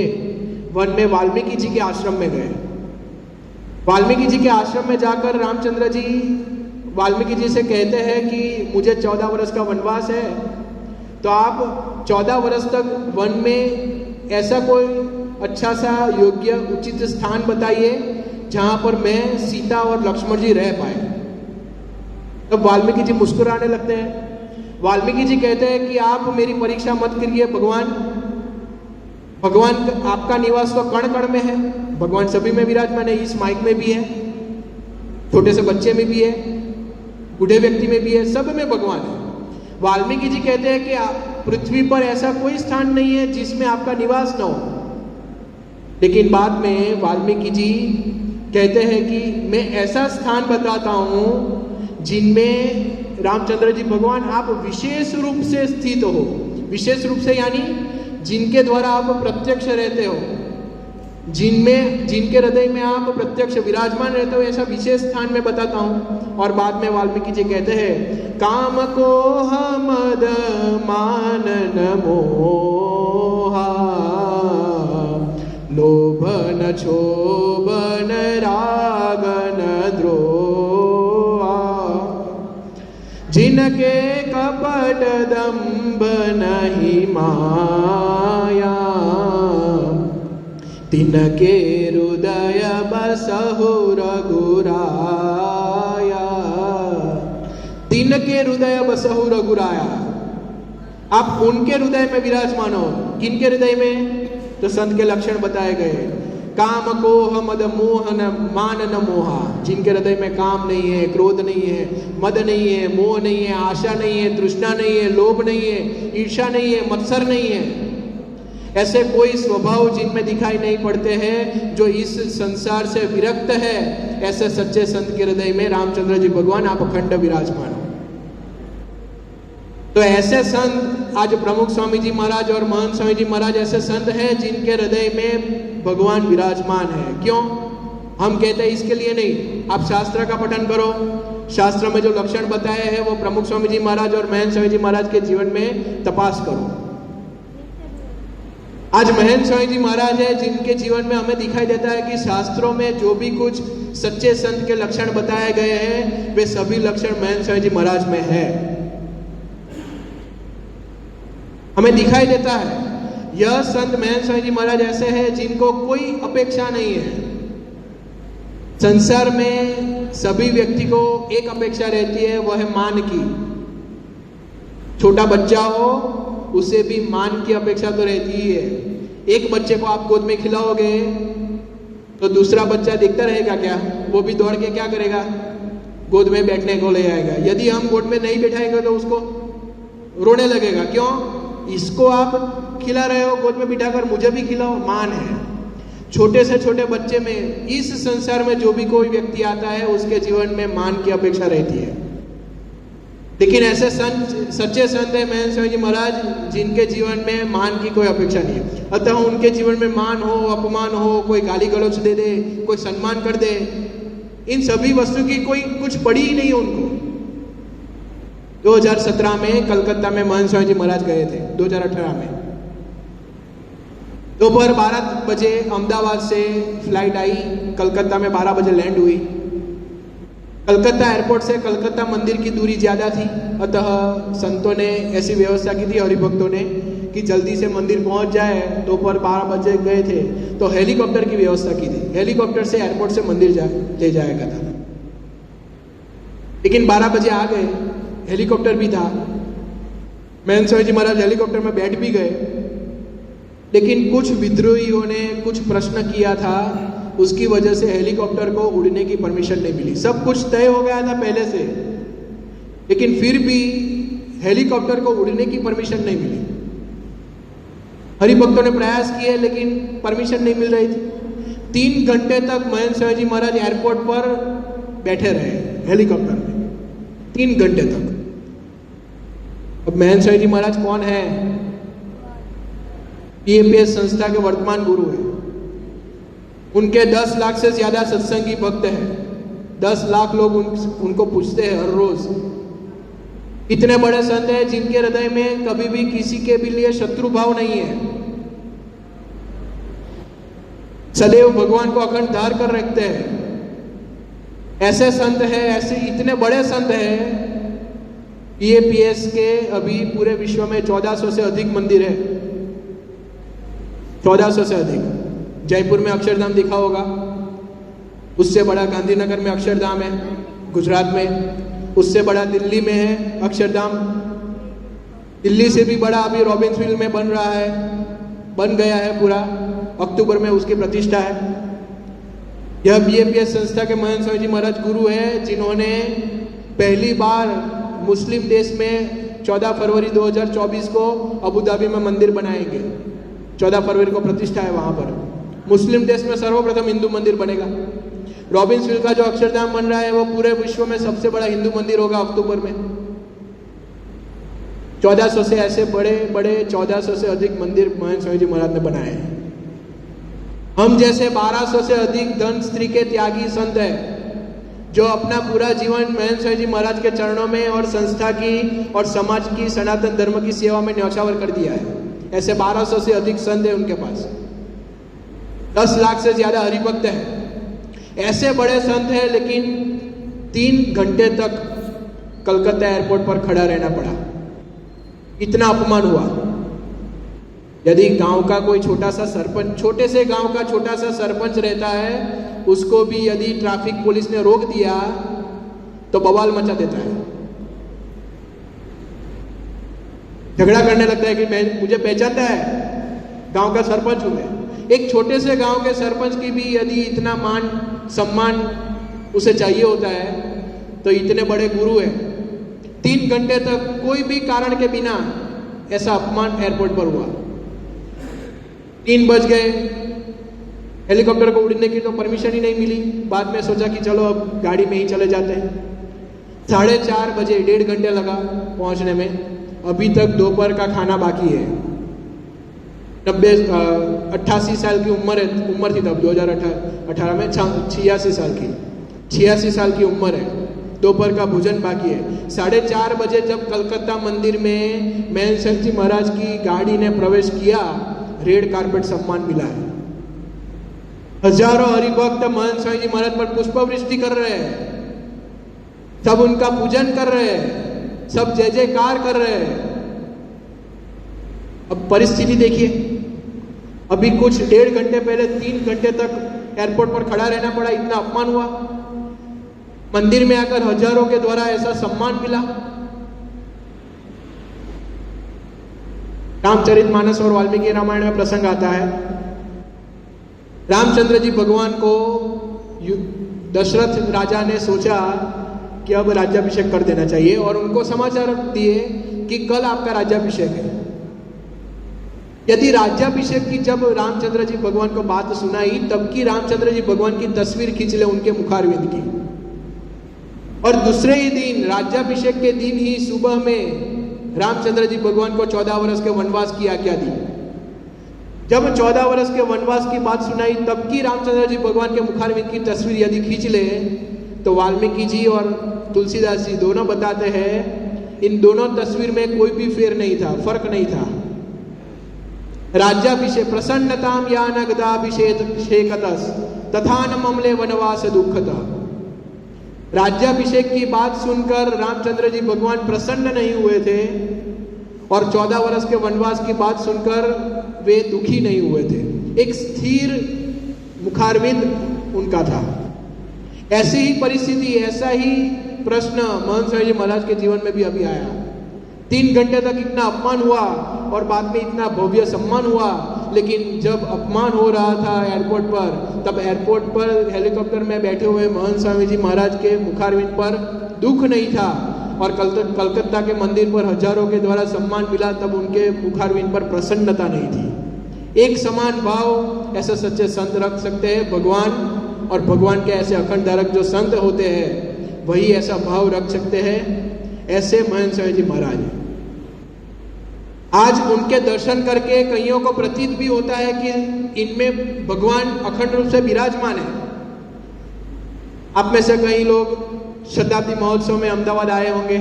वन में वाल्मीकि जी के आश्रम में गए। वाल्मीकि जी के आश्रम में जाकर रामचंद्र जी वाल्मीकि जी से कहते हैं कि मुझे 14 वर्ष का वनवास है, तो आप 14 वर्ष तक वन में ऐसा कोई अच्छा सा योग्य उचित स्थान बताइए जहां पर मैं, सीता और लक्ष्मण जी रह पाए। तब वाल्मीकि जी मुस्कुराने लगते हैं। वाल्मीकि जी कहते हैं कि आप मेरी परीक्षा मत करिए भगवान, भगवान आपका निवास तो कण कण में है, भगवान सभी में विराजमान है, इस माइक में भी है, छोटे से बच्चे में भी है, बूढ़े व्यक्ति में भी है, सब में भगवान है। वाल्मीकि जी कहते हैं कि पृथ्वी पर ऐसा कोई स्थान नहीं है जिसमें आपका निवास न हो। लेकिन बाद में वाल्मीकि जी कहते हैं कि मैं ऐसा स्थान बताता हूं जिनमें रामचंद्र जी भगवान आप विशेष रूप से स्थित हो। विशेष रूप से यानी जिनके द्वारा आप प्रत्यक्ष रहते हो, जिनके हृदय में आप प्रत्यक्ष विराजमान रहते हो, ऐसा विशेष स्थान में बताता हूं। और बाद में वाल्मीकि जी कहते हैं, काम को मद मान न मोहा, लोभ न क्षोभ न राग न द्रोहा, जिनके कपट दंभ नहीं माया, तिनके हृदय बसहु रघुराया। तिनके हृदय बसहु रघुराया, आप उनके हृदय में विराजमान हो। किनके हृदय में? तो संत के लक्षण बताए गए, काम कोह मद मोह न मान न मोहा, जिनके हृदय में काम नहीं है, क्रोध नहीं है, मद नहीं है, मोह नहीं है, आशा नहीं है, तृष्णा नहीं है, लोभ नहीं है, ईर्ष्या नहीं है, मत्सर नहीं है, ऐसे कोई स्वभाव जिनमें दिखाई नहीं पड़ते हैं, जो इस संसार से विरक्त है, ऐसे सच्चे संत के हृदय में रामचंद्र जी भगवान आप अखंड विराजमान हो। तो ऐसे संत आज प्रमुख स्वामी जी महाराज और महंत स्वामी जी महाराज ऐसे संत हैं जिनके हृदय में भगवान विराजमान है। क्यों? हम कहते हैं इसके लिए नहीं, आप शास्त्र का पठन करो, शास्त्र में जो लक्षण बताए हैं वो प्रमुख स्वामी जी महाराज और महंत स्वामी जी महाराज के जीवन में तपास करो। आज महंत स्वामी जी महाराज है जिनके जीवन में हमें दिखाई देता है कि शास्त्रों में जो भी कुछ सच्चे संत के लक्षण बताए गए हैं वे सभी लक्षण महंत स्वामी जी महाराज में है। हमें दिखाई देता है यह संत महंत स्वामी जी महाराज ऐसे हैं जिनको कोई अपेक्षा नहीं है। संसार में सभी व्यक्ति को एक अपेक्षा रहती है, वह है मान की। छोटा बच्चा हो उसे भी मान की अपेक्षा तो रहती ही है। एक बच्चे को आप गोद में खिलाओगे तो दूसरा बच्चा दिखता रहेगा क्या? वो भी दौड़ के क्या करेगा? गोद में बैठने को ले आएगा। यदि हम गोद में नहीं बैठाएंगे तो उसको रोने लगेगा। क्यों? इसको आप खिला रहे हो गोद में बिठाकर, मुझे भी खिलाओ। मान है। छोटे से छोटे बच्चे में, इस संसार में जो भी कोई व्यक्ति आता है उसके जीवन में मान की अपेक्षा रहती है। लेकिन ऐसे संत, सच्चे संत है महंत स्वामी जी महाराज जिनके जीवन में मान की कोई अपेक्षा नहीं है। अतः उनके जीवन में मान हो, अपमान हो, कोई गाली गलौज दे दे, कोई सम्मान कर दे, इन सभी वस्तु की कोई कुछ पड़ी ही नहीं है उनको। 2017 में कलकत्ता में महंत स्वामी जी महाराज गए थे। 2018 में दोपहर 12 बजे अहमदाबाद से फ्लाइट आई, कलकत्ता में 12 बजे लैंड हुई। कलकत्ता एयरपोर्ट से कलकत्ता मंदिर की दूरी ज़्यादा थी, अतः संतों ने ऐसी व्यवस्था की थी, हरिभक्तों ने, कि जल्दी से मंदिर पहुंच जाए। दोपहर 12 बजे गए थे तो हेलीकॉप्टर की व्यवस्था की थी, हेलीकॉप्टर से एयरपोर्ट से मंदिर ले जाएगा था। लेकिन 12 बजे आ गए, हेलीकॉप्टर भी था। महंत स्वामी जी महाराज हेलीकॉप्टर में बैठ भी गए, लेकिन कुछ विद्रोहियों ने कुछ प्रश्न किया था, उसकी वजह से हेलीकॉप्टर को उड़ने की परमिशन नहीं मिली। सब कुछ तय हो गया था पहले से, लेकिन फिर भी हेलीकॉप्टर को उड़ने की परमिशन नहीं मिली। हरिभक्तों ने प्रयास किए लेकिन परमिशन नहीं मिल रही थी। 3 घंटे तक महंत स्वामी जी महाराज एयरपोर्ट पर बैठे रहे हेलीकॉप्टर में, 3 घंटे तक। अब महंत स्वामी जी महाराज कौन है? PAPS संस्था के वर्तमान गुरु है। उनके 10 लाख से ज्यादा सत्संगी भक्त हैं। 10 लाख लोग उनको पूछते हैं हर रोज। इतने बड़े संत हैं जिनके हृदय में कभी भी किसी के भी लिए शत्रु भाव नहीं है। सदैव भगवान को अखंड धार कर रखते हैं। ऐसे संत हैं, ऐसे इतने बड़े संत हैं। PAPS के अभी पूरे विश्व में 1400 से अधिक मंदिर है। 1400 से अधिक। जयपुर में अक्षरधाम दिखा होगा, उससे बड़ा गांधीनगर में अक्षरधाम है, गुजरात में। उससे बड़ा दिल्ली में है अक्षरधाम। दिल्ली से भी बड़ा अभी रॉबिन्सविल में बन रहा है, बन गया है पूरा। अक्टूबर में उसकी प्रतिष्ठा है। यह PAPS संस्था के महंत स्वामी जी महाराज गुरु है, जिन्होंने पहली बार मुस्लिम देश में 14 फरवरी 2024 को अबू धाबी में मंदिर बनाएंगे। 14 फरवरी को प्रतिष्ठा है वहां पर। मुस्लिम देश में सर्वप्रथम हिंदू मंदिर बनेगा। रॉबिन्सविल का जो अक्षरधाम बन रहा है वो पूरे विश्व में सबसे बड़ा हिंदू मंदिर होगा अक्टूबर में। 1400 से ऐसे बड़े बड़े 1400 से अधिक मंदिर महंत स्वामी जी महाराज ने बनाए हैं। हम जैसे 1200 से अधिक धन स्त्री के त्यागी संत है, जो अपना पूरा जीवन महंत स्वामी जी महाराज के चरणों में और संस्था की और समाज की सनातन धर्म की सेवा में न्यौछावर कर दिया है। ऐसे 1200 से अधिक संत है उनके पास। 10 लाख से ज्यादा हरिभक्त है। ऐसे बड़े संत है, लेकिन 3 घंटे तक कलकत्ता एयरपोर्ट पर खड़ा रहना पड़ा। इतना अपमान हुआ। यदि गांव का कोई छोटा सा सरपंच, छोटे से गांव का छोटा सा सरपंच रहता है, उसको भी यदि ट्रैफिक पुलिस ने रोक दिया तो बवाल मचा देता है। झगड़ा करने लगता है कि मुझे पहचानता है, गांव का सरपंच हूं मैं। एक छोटे से गांव के सरपंच की भी यदि इतना मान सम्मान उसे चाहिए होता है, तो इतने बड़े गुरु है। 3 घंटे तक कोई भी कारण के बिना ऐसा अपमान एयरपोर्ट पर हुआ। 3 बज गए, हेलीकॉप्टर को उड़ने की तो परमिशन ही नहीं मिली। बाद में सोचा कि चलो अब गाड़ी में ही चले जाते हैं। 4:30 बजे, 1.5 घंटे लगा पहुंचने में। अभी तक दोपहर का खाना बाकी है। 88 साल की उम्र थी तब, 2018 में 86 साल की 86 साल की उम्र है। दोपहर का भोजन बाकी है। 4:30 बजे जब कलकत्ता मंदिर में महंत स्वामी जी महाराज की गाड़ी ने प्रवेश किया, रेड कारपेट सम्मान मिला है। हजारों हरिभक्त महंत स्वामी जी महाराज पर पुष्पवृष्टि कर रहे हैं। सब उनका पूजन कर रहे हैं, सब जय जयकार कर रहे हैं। अब परिस्थिति देखिए, अभी कुछ 1.5 घंटे पहले 3 घंटे तक एयरपोर्ट पर खड़ा रहना पड़ा। इतना अपमान हुआ। मंदिर में आकर हजारों के द्वारा ऐसा सम्मान मिला। रामचरितमानस और वाल्मीकि रामायण में प्रसंग आता है। रामचंद्र जी भगवान को दशरथ राजा ने सोचा कि अब राज्याभिषेक कर देना चाहिए, और उनको समाचार दिए कि कल आपका राज्याभिषेक है। यदि राज्याभिषेक की जब रामचंद्र जी भगवान को बात सुनाई, तब की रामचंद्र जी भगवान की तस्वीर खींच ले उनके मुखारविंद की। और दूसरे ही दिन, राज्याभिषेक के दिन ही सुबह में रामचंद्र जी भगवान को 14 वर्ष के वनवास की आज्ञा दी। जब 14 वर्ष के वनवास की बात सुनाई, तब की रामचंद्र जी भगवान के मुखारविंद की तस्वीर यदि खींच ले, तो वाल्मीकि जी और तुलसीदास जी दोनों बताते हैं इन दोनों तस्वीर में कोई भी फेर नहीं था, फर्क नहीं था। राज्याभिषेक प्रसन्नताम या नगदाभिषेकतस तथा न ममले वनवास दुखतः। राज्याभिषेक की बात सुनकर रामचंद्र जी भगवान प्रसन्न नहीं हुए थे, और 14 वर्ष के वनवास की बात सुनकर वे दुखी नहीं हुए थे। एक स्थिर मुखारविंद उनका था। ऐसी ही परिस्थिति, ऐसा ही प्रश्न महंत स्वामी जी महाराज के जीवन में भी अभी आया। 3 घंटे तक इतना अपमान हुआ और बाद में इतना भव्य सम्मान हुआ, लेकिन जब अपमान हो रहा था एयरपोर्ट पर, तब एयरपोर्ट पर हेलीकॉप्टर में बैठे हुए महंत स्वामी जी महाराज के मुखारविंद पर दुख नहीं था, और कलकत्ता के मंदिर पर हजारों के द्वारा सम्मान मिला, तब उनके मुखारविंद पर प्रसन्नता नहीं थी। एक समान भाव ऐसे सच्चे संत रख सकते हैं। भगवान और भगवान के ऐसे अखंड धारक जो संत होते हैं, वही ऐसा भाव रख सकते हैं। ऐसे महंत स्वामी जी महाराज। आज उनके दर्शन करके कईयों को प्रतीत भी होता है कि इनमें भगवान अखंड रूप से विराजमान है। आप में से कई लोग शताब्दी महोत्सव में अहमदाबाद आए होंगे।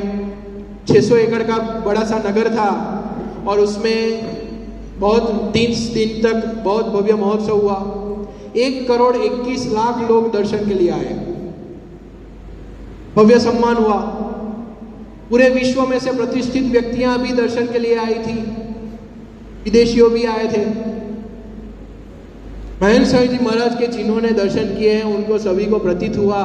600 एकड़ का बड़ा सा नगर था और उसमें बहुत 3 दिन तक बहुत भव्य महोत्सव हुआ। 1,21,00,000 लोग दर्शन के लिए आए। भव्य सम्मान हुआ। पूरे विश्व में से प्रतिष्ठित व्यक्तियां भी दर्शन के लिए आई थी, विदेशियों भी आए थे। महेंद्र स्वामी जी महाराज के जिन्होंने दर्शन किए हैं उनको सभी को प्रतीत हुआ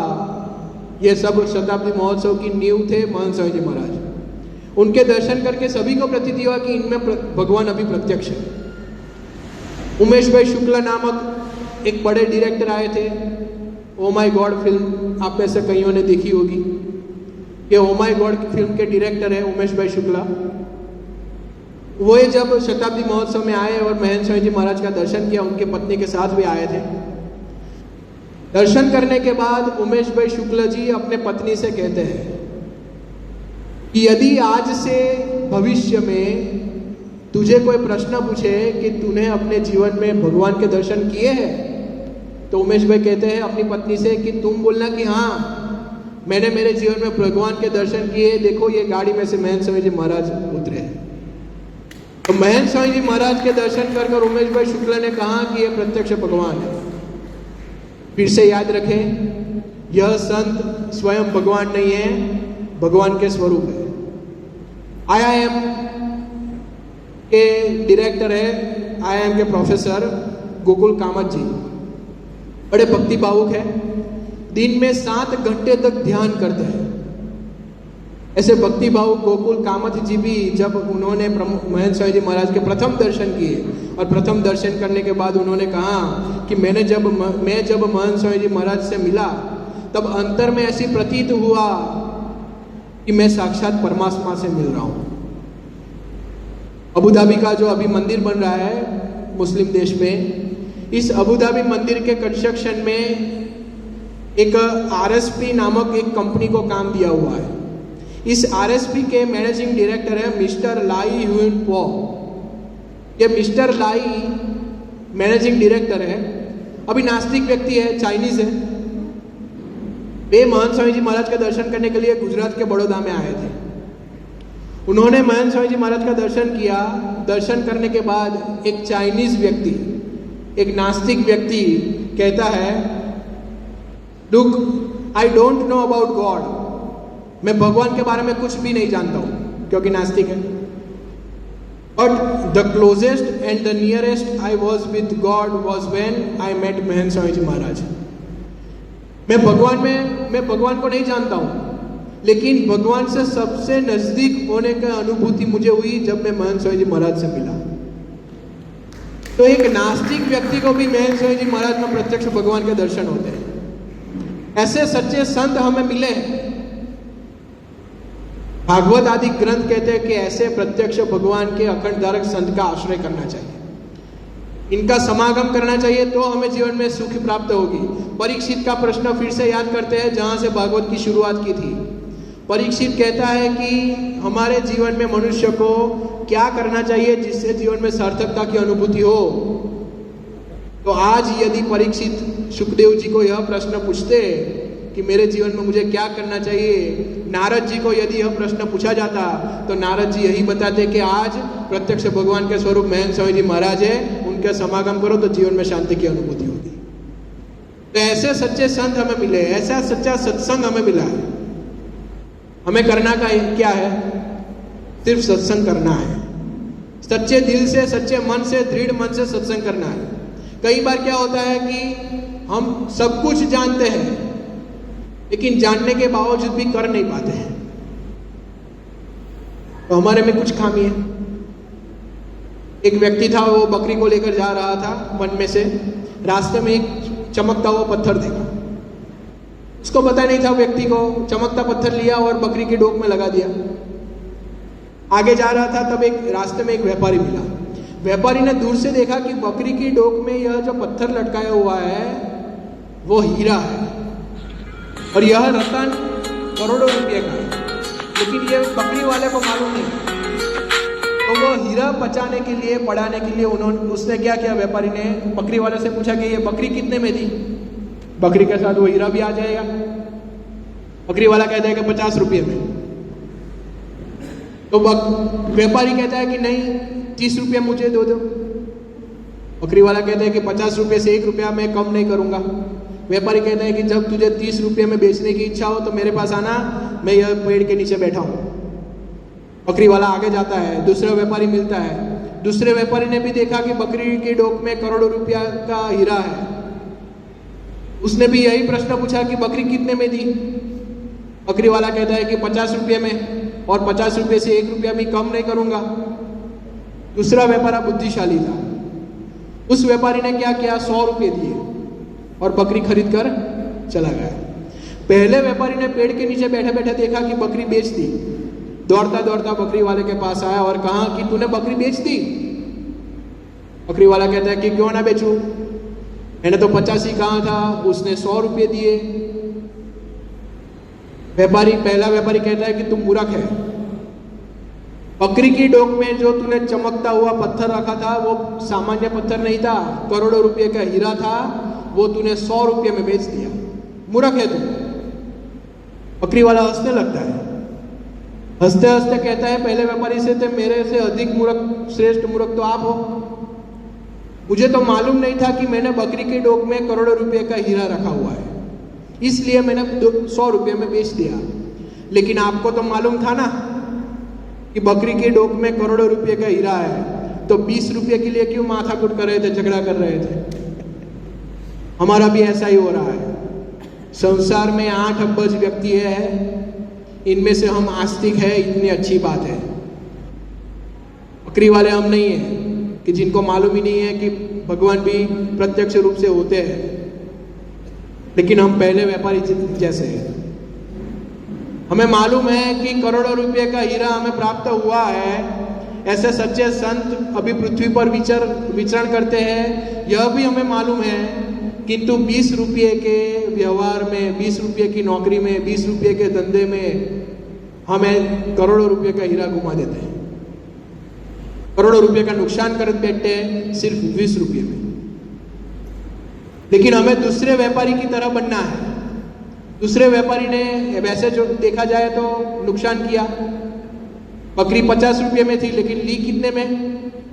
ये सब शताब्दी महोत्सव की नींव थे महेंद्र स्वामी जी महाराज। उनके दर्शन करके सभी को प्रतीत हुआ कि इनमें भगवान अभी प्रत्यक्ष है। उमेश भाई शुक्ला नामक एक बड़े डायरेक्टर आए थे। ओ माय गॉड फिल्म आप में से कईयों ने देखी होगी। ये ओ माय गॉड की फिल्म के डायरेक्टर है उमेश भाई शुक्ला। वो जब शताब्दी महोत्सव में आए और महेंद्र स्वामी जी महाराज का दर्शन किया, उनके पत्नी के साथ भी आए थे। दर्शन करने के बाद उमेश भाई शुक्ला जी अपने पत्नी से कहते हैं कि यदि आज से भविष्य में तुझे कोई प्रश्न पूछे कि तूने अपने जीवन में भगवान के दर्शन किए हैं, तो उमेश भाई कहते हैं अपनी पत्नी से कि तुम बोलना कि हाँ मैंने मेरे जीवन में भगवान के दर्शन किए। देखो ये गाड़ी में से महेंद्र स्वामी जी महाराज उतरे हैं। तो महेंद्र स्वामी जी महाराज के दर्शन कर उमेश भाई शुक्ला ने कहा कि ये प्रत्यक्ष भगवान है। फिर से याद रखें, यह संत स्वयं भगवान नहीं है, भगवान के स्वरूप है। IIM के डायरेक्टर है, IIM के प्रोफेसर गोकुल कामत जी, बड़े भक्ति भावुक है। दिन में 7 घंटे तक ध्यान करते हैं। ऐसे भक्ति भावुक गोकुल कामत जी भी जब उन्होंने महेंद्र स्वामी जी महाराज के प्रथम दर्शन किए और प्रथम दर्शन करने के बाद उन्होंने कहा कि मैं जब महेंद्र स्वामी जी महाराज से मिला तब अंतर में ऐसी प्रतीत हुआ कि मैं साक्षात परमात्मा से मिल रहा हूं। अबू धाबी का जो अभी मंदिर बन रहा है मुस्लिम देश में, इस अबू धाबी मंदिर के कंस्ट्रक्शन में एक RSP नामक एक कंपनी को काम दिया हुआ है। इस RSP के मैनेजिंग डायरेक्टर है मिस्टर लाई ह्यून पो। ये मिस्टर लाई मैनेजिंग डायरेक्टर है, अभी नास्तिक व्यक्ति है, चाइनीज है। वे महेंद्र स्वामी जी महाराज का दर्शन करने के लिए गुजरात के बड़ौदा में आए थे। उन्होंने महेंद्र स्वामी जी महाराज का दर्शन किया। दर्शन करने के बाद एक चाइनीज व्यक्ति, एक नास्तिक व्यक्ति कहता है, look I don't know about God, मैं भगवान के बारे में कुछ भी नहीं जानता हूं क्योंकि नास्तिक है। But the closest and the nearest I was with god was when I met Mahendra Swami ji Maharaj. मैं भगवान को नहीं जानता हूं, लेकिन भगवान से सबसे नजदीक होने का अनुभूति मुझे हुई जब मैं महेंद्र स्वामी जी महाराज से मिला। तो एक नास्तिक व्यक्ति को भी महेंद्र स्वामी जी महाराज में प्रत्यक्ष भगवान के दर्शन होते हैं। ऐसे सच्चे संत हमें मिले। भागवत आदि ग्रंथ कहते हैं कि ऐसे प्रत्यक्ष भगवान के अखंड धारक संत का आश्रय करना चाहिए, इनका समागम करना चाहिए, तो हमें जीवन में सुख प्राप्त होगी। परीक्षित का प्रश्न फिर से याद करते हैं जहां से भागवत की शुरुआत की थी। परीक्षित कहता है कि हमारे जीवन में मनुष्य को क्या करना चाहिए जिससे जीवन में सार्थकता की अनुभूति हो। तो आज यदि परीक्षित सुखदेव जी को यह प्रश्न पूछते कि मेरे जीवन में मुझे क्या करना चाहिए, नारद जी को यदि यह प्रश्न पूछा जाता तो नारद जी यही बताते कि आज प्रत्यक्ष भगवान के स्वरूप महेंद्र स्वामी जी महाराज है, उनके समागम करो तो जीवन में शांति की अनुभूति होगी। तो ऐसे सच्चे संत हमें मिले, ऐसा सच्चा सत्संग हमें मिला है। हमें करना क्या है? सिर्फ सत्संग करना है। सच्चे दिल से, सच्चे मन से, दृढ़ मन से सत्संग करना है। कई बार क्या होता है कि हम सब कुछ जानते हैं लेकिन जानने के बावजूद भी कर नहीं पाते हैं, तो हमारे में कुछ खामी है। एक व्यक्ति था, वो बकरी को लेकर जा रहा था वन में से, रास्ते में एक चमकता हुआ पत्थर देखा। उसको पता नहीं था व्यक्ति को, चमकता पत्थर लिया और बकरी की डोक में लगा दिया। आगे जा रहा था तब एक रास्ते में एक व्यापारी मिला। व्यापारी ने दूर से देखा कि बकरी की डोक में यह जो पत्थर लटकाया हुआ है वो हीरा है और यह रतन करोड़ों रुपये का है, लेकिन यह बकरी वाले को मालूम नहीं। तो वो हीरा बचाने के लिए, बढ़ाने के लिए उसने क्या किया, व्यापारी ने बकरी वाले से पूछा कि ये बकरी कितने में दी। बकरी के साथ वो हीरा भी आ जाएगा। बकरी वाला कहता है कि 50 रुपये में। तो व्यापारी कहता है कि नहीं, 30 रुपये मुझे दो दो। बकरी वाला कहता है कि 50 रुपये से 1 रुपया मैं कम नहीं करूंगा। व्यापारी कहता है कि जब तुझे 30 रुपये में बेचने की इच्छा हो तो मेरे पास आना, मैं यह पेड़ के नीचे बैठा हूं। बकरी वाला आगे जाता है, दूसरा व्यापारी मिलता है। दूसरे व्यापारी ने भी देखा कि बकरी की डोक में करोड़ों रुपया का हीरा है। उसने भी यही प्रश्न पूछा कि बकरी कितने में दी। बकरी वाला कहता है कि 50 रुपये में, और 50 रुपये से 1 रुपया भी कम नहीं करूंगा। दूसरा व्यापारी बुद्धिशाली था। उस व्यापारी ने क्या किया, 100 रुपये दिए और बकरी खरीद कर चला गया। पहले व्यापारी ने पेड़ के नीचे बैठे बैठे देखा कि बकरी बेच दी। दौड़ता दौड़ता बकरी वाले के पास आया और कहा कि तूने बकरी बेच दी। बकरी वाला कहता है कि क्यों ना बेचूं, मैंने तो 50 ही कहा था, उसने 100 रुपये दिए। पहला व्यापारी कहता है कि तुम मूर्ख है। बकरी की डोक में जो तूने चमकता हुआ पत्थर रखा था वो सामान्य पत्थर नहीं था, करोड़ों रुपये का हीरा था। वो तूने 100 रुपये में बेच दिया। मूर्ख है तू। बकरी वाला हंसने लगता है। हंसते हंसते कहता है पहले व्यापारी से, तो मेरे से अधिक मूर्ख, श्रेष्ठ मूर्ख तो आप हो। मुझे तो मालूम नहीं था कि मैंने बकरी के डोक में करोड़ों रुपए का हीरा रखा हुआ है, इसलिए मैंने 100 रुपये में बेच दिया। लेकिन आपको तो मालूम था ना कि बकरी के डोक में करोड़ों रुपए का हीरा है, तो 20 रुपये के लिए क्यों माथाकुट कर रहे थे, झगड़ा कर रहे थे। हमारा भी ऐसा ही हो रहा है। संसार में 8 अब्ज व्यक्ति है, इनमें से हम आस्तिक है, इतनी अच्छी बात है। बकरी वाले हम नहीं है कि जिनको मालूम ही नहीं है कि भगवान भी प्रत्यक्ष रूप से होते हैं, लेकिन हम पहले व्यापारी जैसे हैं। हमें मालूम है कि करोड़ों रुपए का हीरा हमें प्राप्त हुआ है। ऐसे सच्चे संत अभी पृथ्वी पर विचरण करते हैं, यह भी हमें मालूम है। किंतु 20 रुपये के व्यवहार में, 20 रुपये की नौकरी में, 20 रुपये के धंधे में हमें करोड़ों रुपये का हीरा घुमा देते हैं। करोड़ों रुपये का नुकसान कर बैठते हैं सिर्फ 20 रुपये में। लेकिन हमें दूसरे व्यापारी की तरह बनना है। दूसरे व्यापारी ने वैसे जो देखा जाए तो नुकसान किया। बकरी 50 रुपये में थी, लेकिन ली कितने में,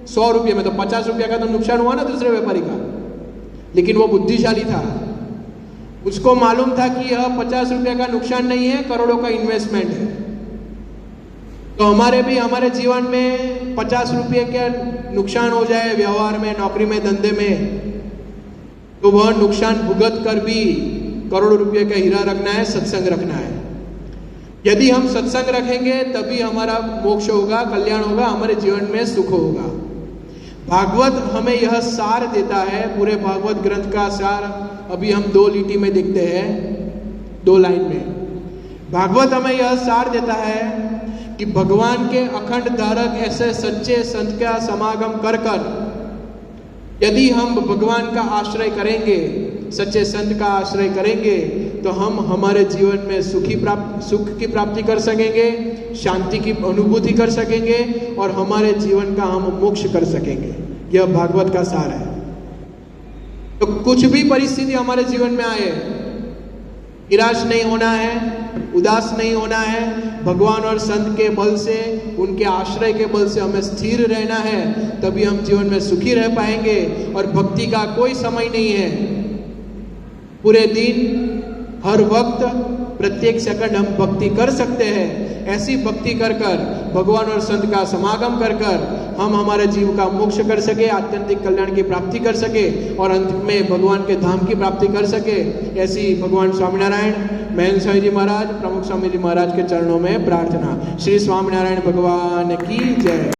100 रुपये में। तो 50 रुपये का तो नुकसान हुआ ना दूसरे व्यापारी का। लेकिन वो बुद्धिशाली था, उसको मालूम था कि यह 50 रुपये का नुकसान नहीं है, करोड़ों का इन्वेस्टमेंट है। तो हमारे जीवन में 50 रुपये का नुकसान हो जाए व्यवहार में, नौकरी में, धंधे में, तो वह नुकसान भुगत कर भी करोड़ों रुपये का हीरा रखना है, सत्संग रखना है। यदि हम सत्संग रखेंगे तभी हमारा मोक्ष होगा, कल्याण होगा, हमारे जीवन में सुख होगा। भागवत हमें यह सार देता है, पूरे भागवत ग्रंथ का सार अभी हम 2 लीटी में देखते हैं, 2 लाइन में। भागवत हमें यह सार देता है कि भगवान के अखंड धारक ऐसे सच्चे संत का समागम कर कर यदि हम भगवान का आश्रय करेंगे, सच्चे संत का आश्रय करेंगे, तो हम हमारे जीवन में सुख की प्राप्ति कर सकेंगे, शांति की अनुभूति कर सकेंगे और हमारे जीवन का हम मोक्ष कर सकेंगे। यह भागवत का सार है। तो कुछ भी परिस्थिति हमारे जीवन में आए, निराश नहीं होना है, उदास नहीं होना है। भगवान और संत के बल से, उनके आश्रय के बल से हमें स्थिर रहना है, तभी हम जीवन में सुखी रह पाएंगे। और भक्ति का कोई समय नहीं है, पूरे दिन, हर वक्त, प्रत्येक सेकंड हम भक्ति कर सकते हैं। ऐसी भक्ति कर कर, भगवान और संत का समागम कर कर हम हमारे जीव का मोक्ष कर सके, आत्यंतिक कल्याण की प्राप्ति कर सके और अंत में भगवान के धाम की प्राप्ति कर सके। ऐसी भगवान स्वामीनारायण, महंत स्वामी जी महाराज, प्रमुख स्वामी जी महाराज के चरणों में प्रार्थना। श्री स्वामीनारायण भगवान की जय।